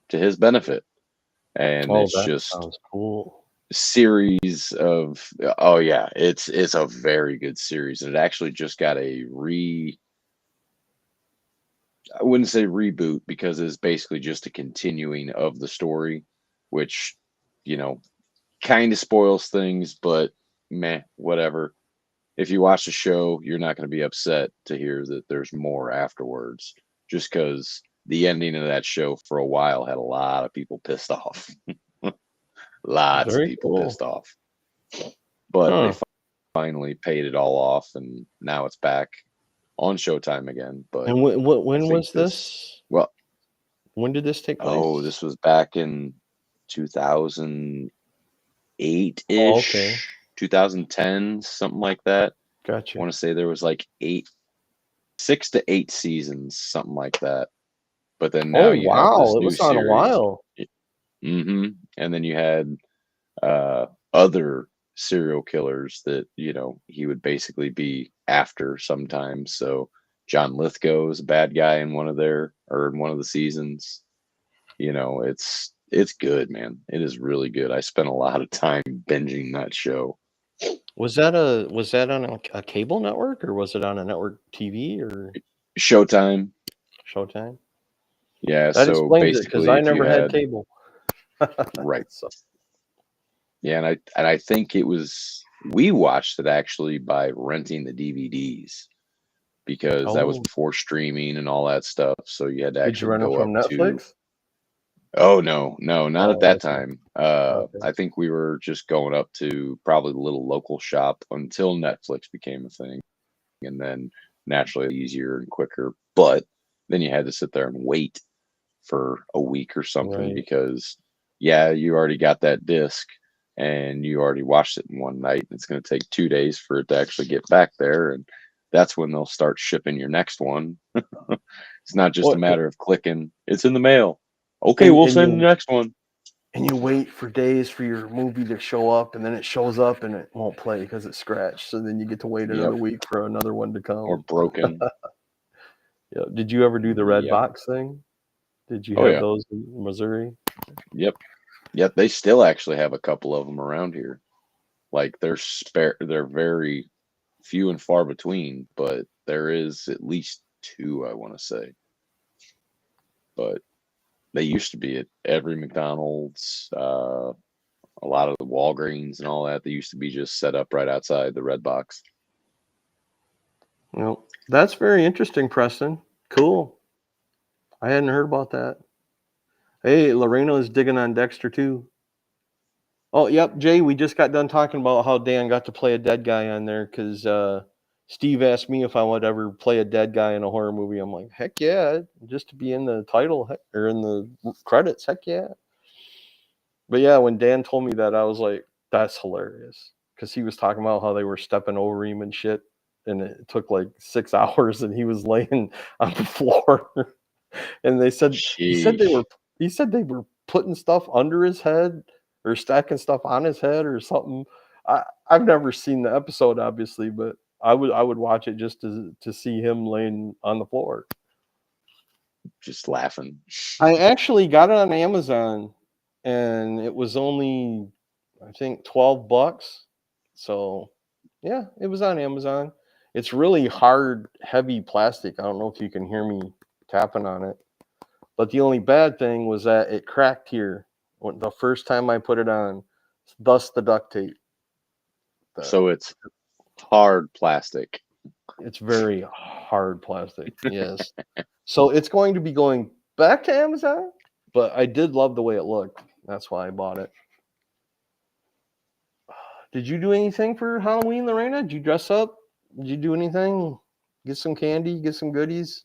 to his benefit. And Oh, it's that just sounds cool. a series of it's a very good series. And it actually just got a I wouldn't say reboot because it's basically just a continuing of the story, which, kind of spoils things, but meh, whatever. If you watch the show, you're not going to be upset to hear that there's more afterwards, just because the ending of that show for a while had a lot of people pissed off. Lots of Very people cool. pissed off. But they Huh. finally paid it all off, and now it's back on Showtime again. But And when I think was this? well, When did this take place? oh, this was back in 2008 Oh, okay. ish, 2010, something like that. I Gotcha. want to say there was like 6 to 8 seasons, something like that. But then now Oh, you have this wow. It new was on a series. while. Mm-hmm. And then you had other serial killers that, he would basically be after sometimes. So John Lithgow is a bad guy in one of the seasons. It's good, man. It is really good. I spent a lot of time binging that show. Was that on a cable network, or was it on a network TV or Showtime. Showtime? Yeah, That so explains it, because basically I if you never had had cable. right. So, Yeah, and I think we watched it actually by renting the DVDs because that was oh, before streaming and all that stuff. So you had to did you actually rent it go up from to. Netflix? Oh no, no, not at Oh, that okay. time. Okay. I think we were just going up to probably the little local shop until Netflix became a thing, and then naturally easier and quicker. But then you had to sit there and wait for a week or something Right. because yeah, you already got that disc and you already watched it in one night. And it's going to take 2 days for it to actually get back there, and that's when they'll start shipping your next one. It's not just a Well, matter of clicking, it's in the mail. Okay, and we'll and send the you next one. and you wait for days for your movie to show up, and then it shows up and it won't play because it's scratched. So then you get to wait Yep. another week for another one to Or come. broken. Yeah. Did you ever do the red Yep. box thing? Did you Oh have yeah. those in Missouri? Yep. Yep. They still actually have a couple of them around here. Like they're very few and far between, but there is at least two, I want to say. But they used to be at every McDonald's, a lot of the Walgreens and all that. They used to be just set up right outside the red box. Well, that's very interesting, Preston. Cool. I hadn't heard about that. Hey, Lorena is digging on Dexter too. Oh, yep, Jay, we just got done talking about how Dan got to play a dead guy on there because Steve asked me if I would ever play a dead guy in a horror movie. I'm like, heck yeah, just to be in the title or in the credits, heck yeah. But yeah, when Dan told me that, I was like, that's hilarious. Because he was talking about how they were stepping over him and shit. And it took like 6 hours and he was laying on the floor. And Sheesh. he said they were putting stuff under his head or stacking stuff on his head or something. I've never seen the episode, obviously, but I would watch it just to see him laying on the floor. Just laughing. I actually got it on Amazon, and it was only, I think, $12. So yeah, it was on Amazon. It's really hard, heavy plastic. I don't know if you can hear me tapping on it. But the only bad thing was that it cracked here the first time I put it on, thus the duct tape. So it's hard plastic. It's very hard plastic, yes. So it's going to be going back to Amazon, but I did love the way it looked. That's why I bought it. Did you do anything for Halloween, Lorena? Did you dress up? Did you do anything? Get some candy? Get some goodies?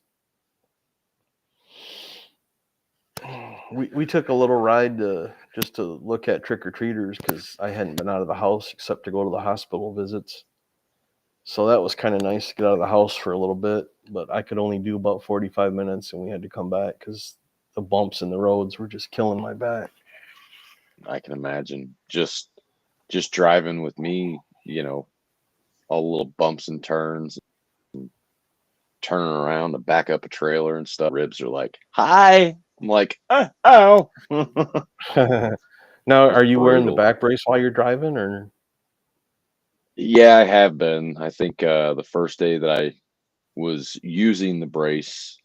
We took a little ride just to look at trick-or-treaters because I hadn't been out of the house except to go to the hospital visits. So that was kind of nice to get out of the house for a little bit, but I could only do about 45 minutes and we had to come back because the bumps in the roads were just killing my back. I can imagine. Just driving with me, all the little bumps and turns, and turning around to back up a trailer and stuff. Ribs are like, hi. I'm like, oh. Now, are Just you wearing the brutal. back brace while you're driving, or? Yeah, I have been. I think the first day that I was using the brace,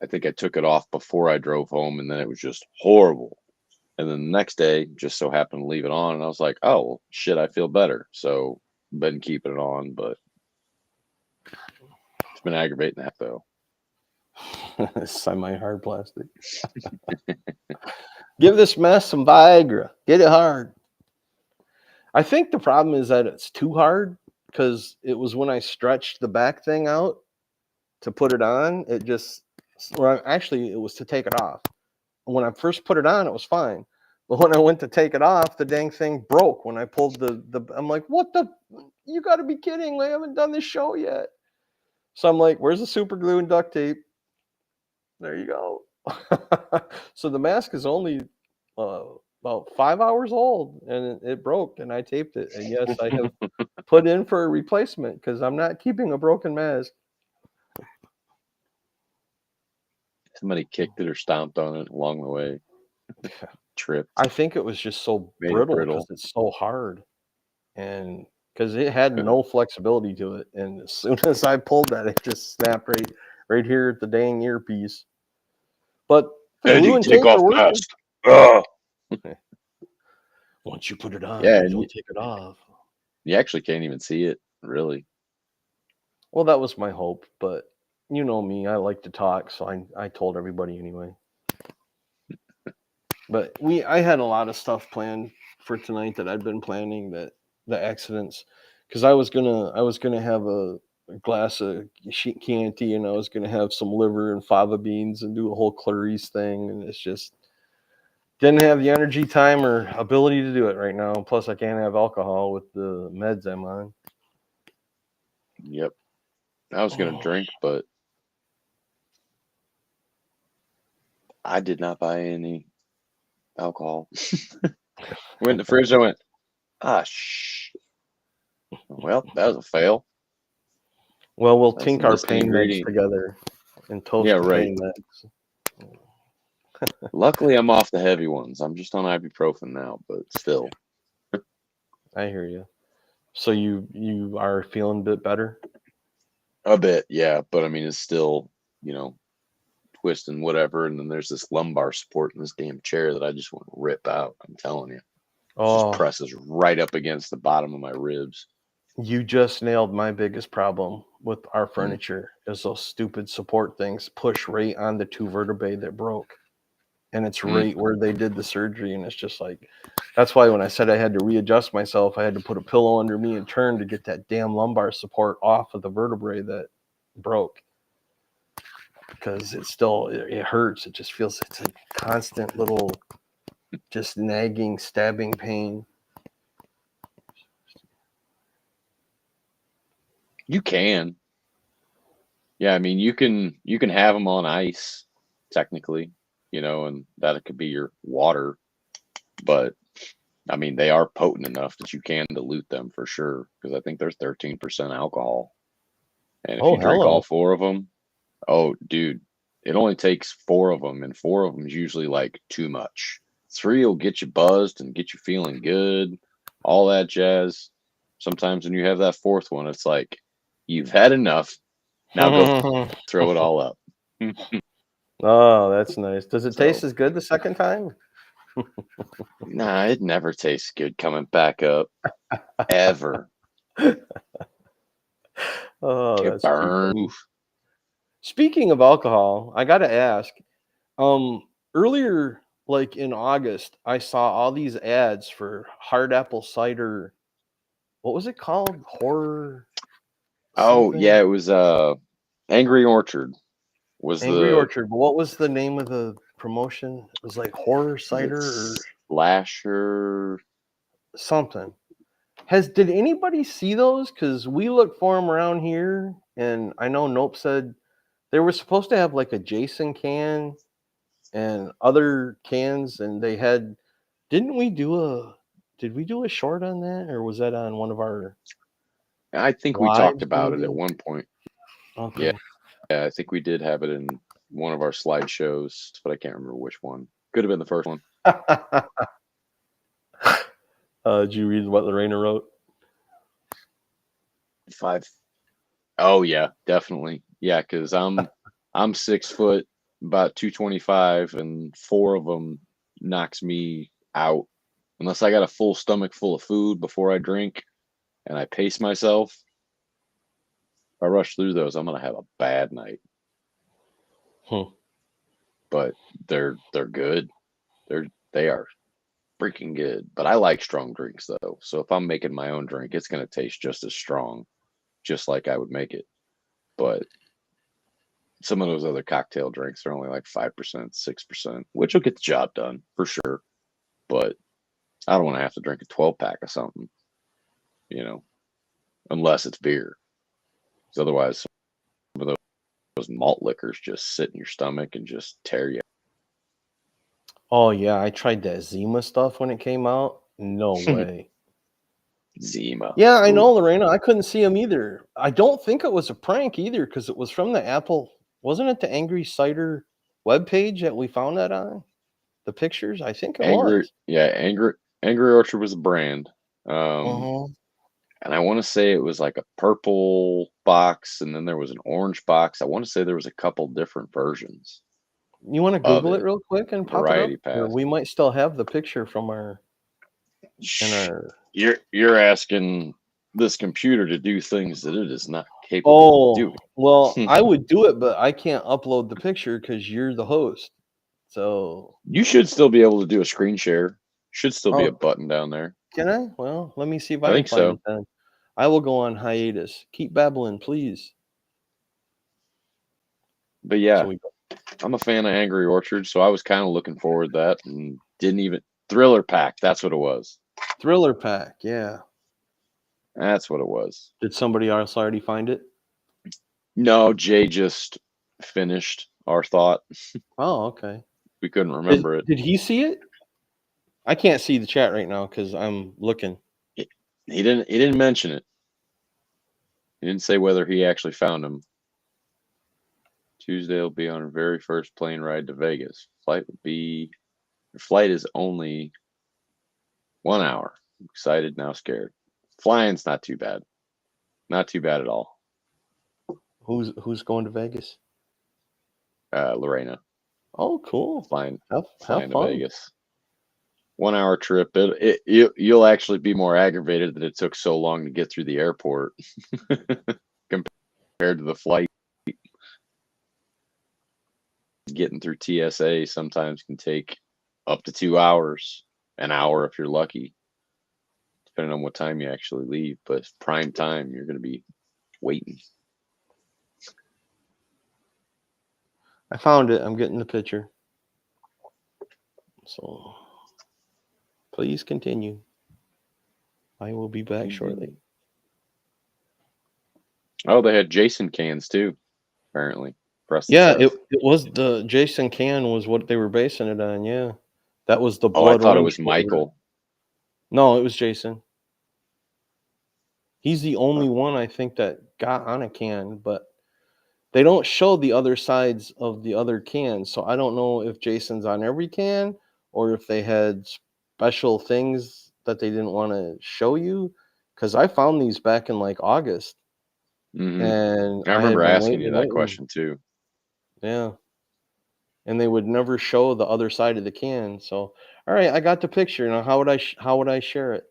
I think I took it off before I drove home, and then it was just horrible. And then the next day, just so happened to leave it on, and I was like, oh, well, shit, I feel better. So, been keeping it on, but it's been aggravating that though. Semi-hard plastic. Give this mess some Viagra. Get it hard. I think the problem is that it's too hard because it was when I stretched the back thing out to put it on, it just, well, actually, it was to take it off. When I first put it on, it was fine. But when I went to take it off, the dang thing broke when I pulled the I'm like, what the, you got to be kidding. We haven't done this show yet. So I'm like, where's the super glue and duct tape? There you go. So the mask is only about 5 hours old and it broke and I taped it. And yes, I have put in for a replacement because I'm not keeping a broken mask. Somebody kicked it or stomped on it along the way. Tripped. I think it was just so Made it brittle brittle. because it's so hard. And because it had no flexibility to it. And as soon as I pulled that, it just snapped right here at the dang earpiece. But the glue and tape are working. Once you put it on, Yeah, you and don't take it off. you actually can't even see it, really. Well, that was my hope, but you know me, I like to talk, so I told everybody anyway. But I had a lot of stuff planned for tonight that I'd been planning, that the accidents, because I was gonna have a glass of Chianti and I was gonna have some liver and fava beans and do a whole Clarice thing, and it's just didn't have the energy, time, or ability to do it right now. Plus, I can't have alcohol with the meds I'm on. Yep. I was going to drink, but I did not buy any alcohol. Went in the fridge. I went, well, that was a fail. Well, we'll That's tink a our missing pain meds ingredient. together and toast Yeah, the right. pain meds. Luckily, I'm off the heavy ones. I'm just on ibuprofen now, but still. I hear you. So you are feeling a bit better? A bit, yeah. But I mean, it's still, twisting whatever. And then there's this lumbar support in this damn chair that I just want to rip out. I'm telling you. It just presses right up against the bottom of my ribs. You just nailed my biggest problem with our furniture is those stupid support things push right on the two vertebrae that broke. And it's right where they did the surgery. And it's just like, that's why when I said I had to readjust myself, I had to put a pillow under me and turn to get that damn lumbar support off of the vertebrae that broke. Because it hurts. It just feels, it's a constant little just nagging, stabbing pain. You can. Yeah, I mean, you can have them on ice, technically, and that could be your water. But I mean, they are potent enough that you can dilute them for sure, because I think there's 13% alcohol. And if you drink all 4 of them, oh, dude, it only takes 4 of them, and 4 of them is usually like too much. 3 will get you buzzed and get you feeling good, all that jazz. Sometimes when you have that 4th one, it's like, you've had enough. Now go throw it all up. Oh, that's nice. Does it taste as good the second time? Nah, it never tastes good coming back up. Ever. Oh, You that's burn. too funny. Speaking of alcohol, I gotta ask. Earlier, like in August, I saw all these ads for hard apple cider. What was it called? Horror. Oh, something? yeah, it was Angry Orchard was Angry the Orchard. But what was the name of the promotion? It was like horror cider or Slasher something. Did anybody see those? Because we looked for them around here, and I know Nope said they were supposed to have like a Jason can and other cans, and they had. Did we do a short on that, or was that on one of our? I think we talked about it at one point. Okay. Yeah, I think we did have it in one of our slideshows, but I can't remember which one. Could have been the first one. Did you read what Lorena wrote? 5. Oh yeah, definitely. Yeah, because I'm 6 foot, about 225, and 4 of them knocks me out unless I got a full stomach full of food before I drink and I pace myself. If I rush through those, I'm gonna have a bad night. but they're good. They are freaking good. But I like strong drinks though. So if I'm making my own drink, it's gonna taste just as strong, just like I would make it. But some of those other cocktail drinks are only like 5%, 6%, which will get the job done for sure. But I don't want to have to drink a 12-pack of something, unless it's beer. Because otherwise, some of those malt liquors just sit in your stomach and just tear you. Oh yeah, I tried that Zima stuff when it came out. No way. Zima. Yeah, I know, Ooh. Lorena. I couldn't see him either. I don't think it was a prank either because it was from the Apple. Wasn't it the Angry Cider webpage that we found that on? The pictures? I think it was. Angry Orchard was a brand. Uh-huh. And I want to say it was like a purple box, and then there was an orange box. I want to say there was a couple different versions You want to of Google it it, real quick and pop it up? variety Or pack. we might still have the picture from our You're asking this computer to do things that it is not capable of doing. Well, I would do it, but I can't upload the picture because you're the host. So You should still be able to do a screen share. Should still be a Oh. button down there. Can I? Well, let me see if I I can think find so. it then. I will go on hiatus. Keep babbling, please. But yeah, So we go. I'm a fan of Angry Orchard, so I was kind of looking forward to that, and didn't even Thriller Pack. That's what it was. Thriller pack, yeah. That's what it was. Did somebody else already find it? No, Jay just finished our thought. Oh, okay. We couldn't remember it. Did he see it? I can't see the chat right now because I'm looking. He didn't mention it. He didn't say whether he actually found him. Tuesday will be on our very first plane ride to Vegas. Flight is only 1 hour. Excited, now scared. Flying's not too bad. Not too bad at all. Who's going to Vegas? Lorena. Oh, cool. Flying Have to fun. Vegas. 1 hour trip. You'll actually be more aggravated that it took so long to get through the airport compared to the flight. Getting through TSA sometimes can take up to 2 hours, an hour if you're lucky, depending on what time you actually leave. But prime time, you're going to be waiting. I found it. I'm getting the picture. So please continue. I will be back shortly. Oh, they had Jason cans too, apparently. Yeah, it was the Jason can was what they were basing it on. Yeah, that was the blood. I thought it orange was Michael. No, it was Jason. He's the only one I think that got on a can, but they don't show the other sides of the other cans. So I don't know if Jason's on every can or if they had special things that they didn't want to show you. Because I found these back in like August. Mm-hmm. And I remember asking you that question too. Yeah. And they would never show the other side of the can. So, all right, I got the picture. Now, how would I share it?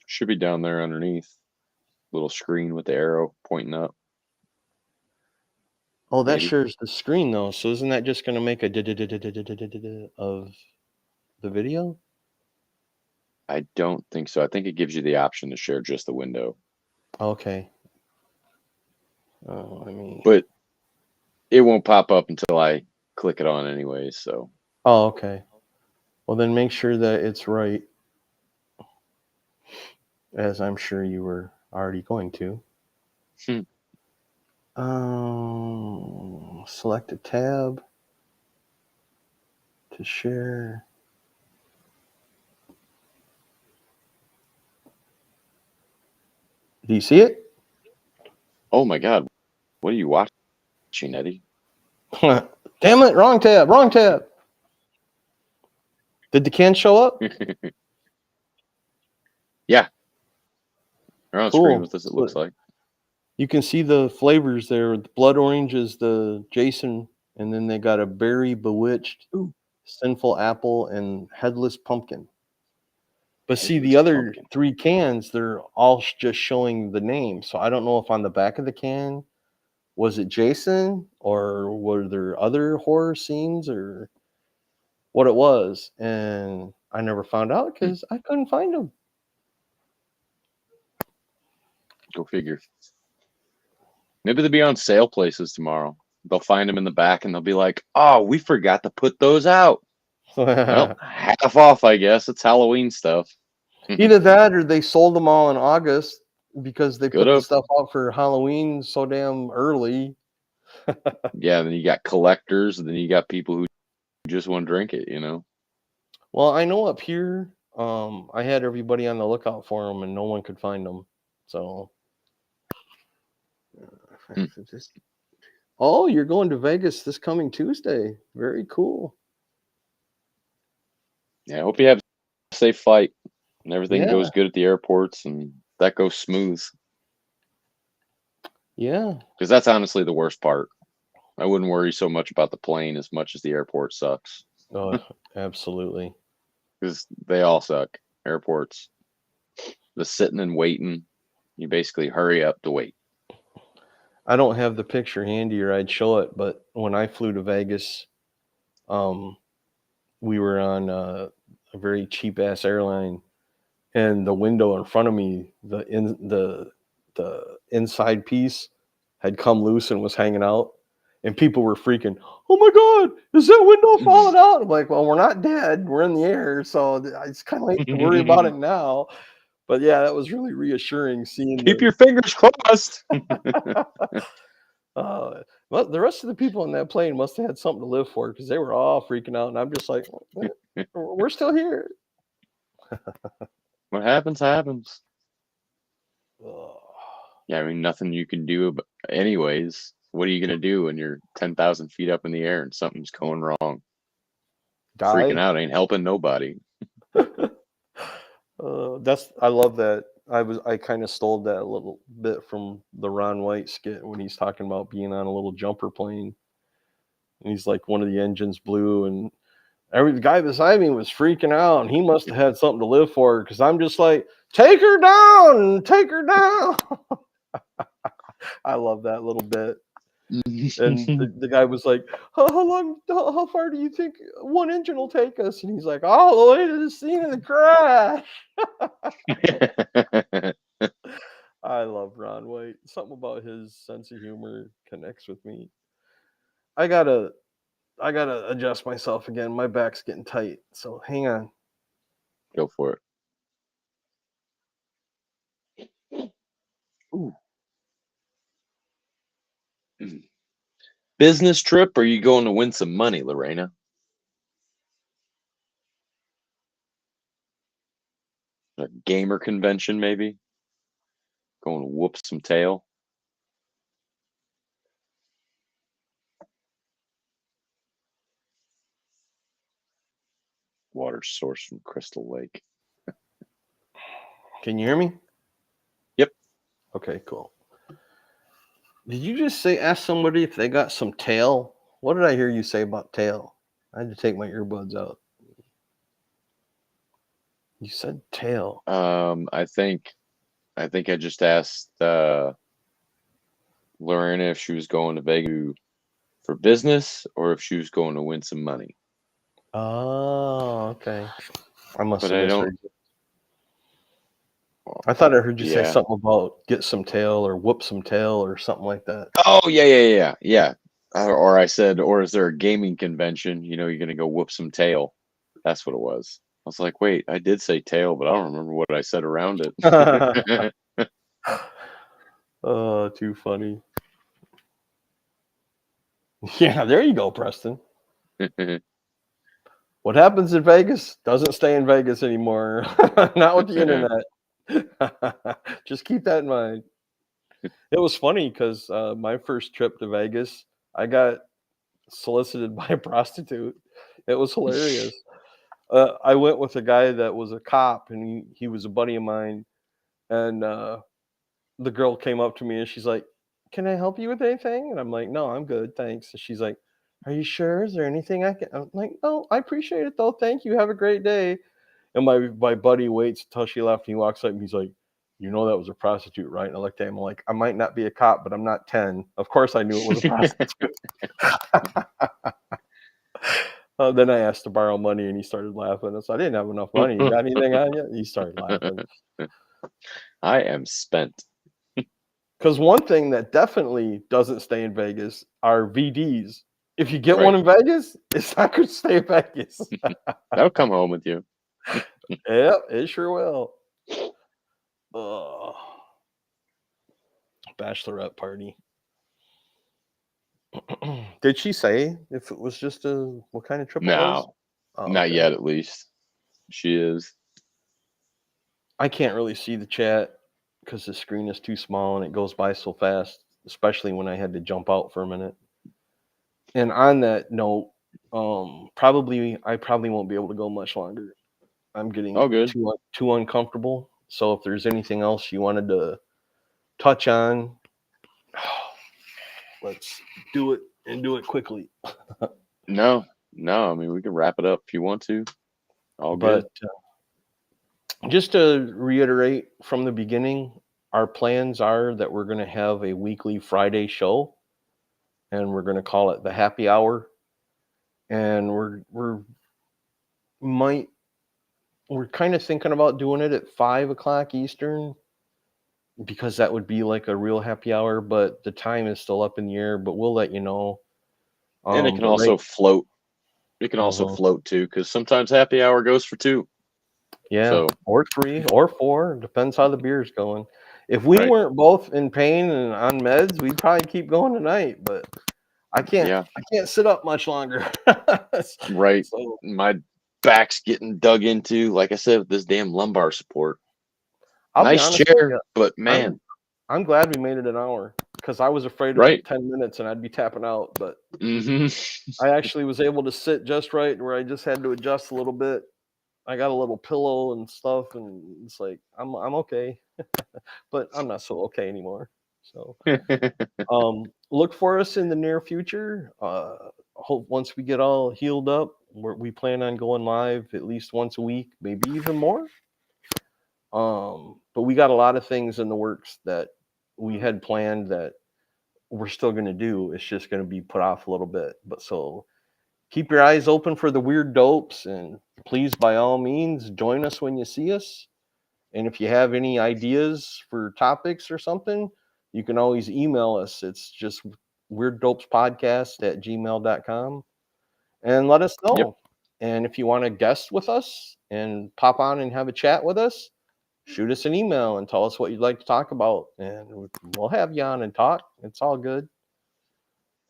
Should be down there underneath. Little screen with the arrow pointing up. Oh, that shares the screen though. So isn't that just going to make a of the video? I don't think so. I think it gives you the option to share just the window. Okay. But it won't pop up until I click it on anyways, so. Oh, okay. Well, then make sure that it's right, as I'm sure you were already going to. Select a tab to share. Do you see it? Oh my God. What are you watching, Eddie? Damn it, wrong tab, wrong tab. Did the can show up? Yeah. They're on screen. What does it look like? You can see the flavors there. The blood orange is the Jason, and then they got a berry bewitched, sinful apple, and headless pumpkin. But see, the other 3 cans, they're all just showing the name. So I don't know if on the back of the can was it Jason or were there other horror scenes or what it was? And I never found out because I couldn't find them. Go figure. Maybe they'll be on sale places tomorrow. They'll find them in the back and they'll be like, "Oh, we forgot to put those out." Well, half off, I guess. It's Halloween stuff. Either that or they sold them all in August because they Could put the have. stuff out for Halloween so damn early. Yeah, then you got collectors, and then you got people who just want to drink it, Well, I know up here, I had everybody on the lookout for them, and no one could find them. So, oh, you're going to Vegas this coming Tuesday? Very cool. Yeah, I hope you have a safe flight and everything Yeah, goes good at the airports and that goes smooth. yeah. Because that's honestly the worst part. I wouldn't worry so much about the plane as much as the airport sucks. Oh, absolutely. Because they all suck. Airports. The sitting and waiting. You basically hurry up to wait. I don't have the picture handy, or I'd show it. But when I flew to Vegas, we were on a very cheap ass airline, and the window in front of me, the inside piece had come loose and was hanging out, and people were freaking. Oh my God, is that window falling out? I'm like, well, we're not dead, we're in the air, so it's kind of late to worry about it now. But yeah, that was really reassuring seeing Keep your fingers crossed. well, the rest of the people on that plane must have had something to live for because they were all freaking out, and I'm just like, we're still here. What happens, happens. Ugh. Yeah, I mean, nothing you can do. But anyways, what are you going to do when you're 10,000 feet up in the air and something's going wrong? Freaking Die. out ain't helping nobody. I love that. I kind of stole that a little bit from the Ron White skit when he's talking about being on a little jumper plane, and he's like, one of the engines blew, and the guy beside me was freaking out, and he must have had something to live for because I'm just like, take her down, take her down. I love that little bit. And the guy was like, how far do you think one engine will take us? And he's like, all the way to the scene of the crash. I love Ron White. Something about his sense of humor connects with me. I gotta adjust myself again. My back's getting tight. So hang on. Go for it. Ooh. Business trip, or are you going to win some money, Lorena? A gamer convention, maybe? Going to whoop some tail? Water source from Crystal Lake. Can you hear me? Yep. Okay, cool. Did you just ask somebody if they got some tail? What did I hear you say about tail? I had to take my earbuds out. You said tail. I think I just asked Lorena if she was going to Vegas for business or if she was going to win some money. Oh, okay. I must But have I don't. misheard you. I thought I heard you say Yeah. something about get some tail or whoop some tail or something like that. Oh, yeah. Or I said, or is there a gaming convention? You're going to go whoop some tail. That's what it was. I was like, wait, I did say tail, but I don't remember what I said around it. Oh, too funny. Yeah, there you go, Preston. What happens in Vegas doesn't stay in Vegas anymore. Not with the internet. Just keep that in mind. It was funny because my first trip to Vegas, I got solicited by a prostitute. It was hilarious. I went with a guy that was a cop, and he was a buddy of mine. And the girl came up to me, and she's like, "Can I help you with anything?" And I'm like, "No, I'm good, thanks." And she's like, "Are you sure? Is there anything I can?" I'm like, "No, I appreciate it though. Thank you. Have a great day." And my buddy waits until she left, and he walks up and he's like, you know that was a prostitute, right? And I looked at him like, I might not be a cop, but I'm not 10. Of course I knew it was a prostitute. Then I asked to borrow money, and he started laughing. I didn't have enough money. You got anything on you? He started laughing. I am spent. Because one thing that definitely doesn't stay in Vegas are VDs. If you get Right. one in Vegas, it's not going to stay in Vegas. That'll come home with you. Yeah, it sure will. Bachelorette party. Did she say if it was just what kind of trip it was? No, Oh, not okay. yet. At least she is. I can't really see the chat because the screen is too small and it goes by so fast, especially when I had to jump out for a minute. And on that note, I probably won't be able to go much longer. I'm getting Oh, good. too uncomfortable. So if there's anything else you wanted to touch on, let's do it and do it quickly. No. I mean, we can wrap it up if you want to. All good. But just to reiterate from the beginning, our plans are that we're going to have a weekly Friday show, and we're going to call it the Happy Hour. And we're kind of thinking about doing it at 5 o'clock Eastern, because that would be like a real happy hour, but the time is still up in the air, but we'll let you know. And it can also float. It can also Uh-huh. float too, because sometimes happy hour goes for 2. Yeah, So, or 3 or 4, depends how the beer's going. If we Right. weren't both in pain and on meds, we'd probably keep going tonight, but I can't sit up much longer. Right. So My back's getting dug into, like I said, with this damn lumbar support. I'll be Nice honest with chair, you, but man, I'm glad we made it an hour, because I was afraid of Right. 10 minutes and I'd be tapping out, but hmm I actually was able to sit just right where I just had to adjust a little bit. I got a little pillow and stuff, and it's like I'm okay, but I'm not so okay anymore. So look for us in the near future. Hope once we get all healed up, we plan on going live at least once a week, maybe even more. But we got a lot of things in the works that we had planned that we're still going to do. It's just going to be put off a little bit. But so keep your eyes open for the Weird Dopes, and please, by all means, join us when you see us. And if you have any ideas for topics or something, you can always email us. It's just WeirdDopesPodcast@gmail.com, and let us know. Yep. And if you want to guest with us and pop on and have a chat with us, shoot us an email and tell us what you'd like to talk about, and we'll have you on and talk. It's all good.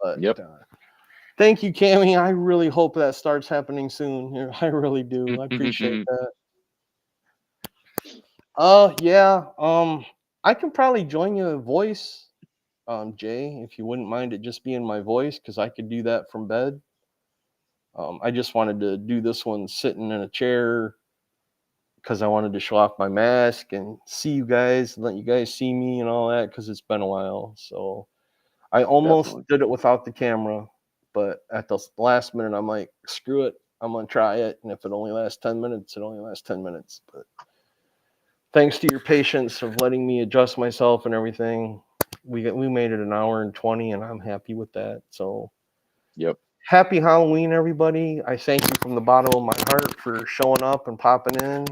But Yep. thank you, Cammie. I really hope that starts happening soon. I really do. I appreciate that. Yeah. I can probably join you in voice, Jay, if you wouldn't mind it just being my voice, because I could do that from bed. I just wanted to do this one sitting in a chair because I wanted to show off my mask and see you guys, let you guys see me and all that, because it's been a while. So I almost Definitely. did it without the camera, but at the last minute, I'm like, screw it. I'm going to try it. And if it only lasts 10 minutes, it only lasts 10 minutes. But thanks to your patience of letting me adjust myself and everything, we made it an hour and 20, and I'm happy with that. So Yep. happy Halloween, everybody. I thank you from the bottom of my heart for showing up and popping in.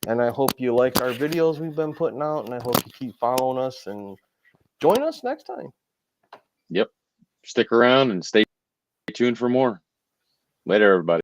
And I hope you like our videos we've been putting out, and I hope you keep following us and join us next time. Yep. Stick around and stay tuned for more. Later, everybody.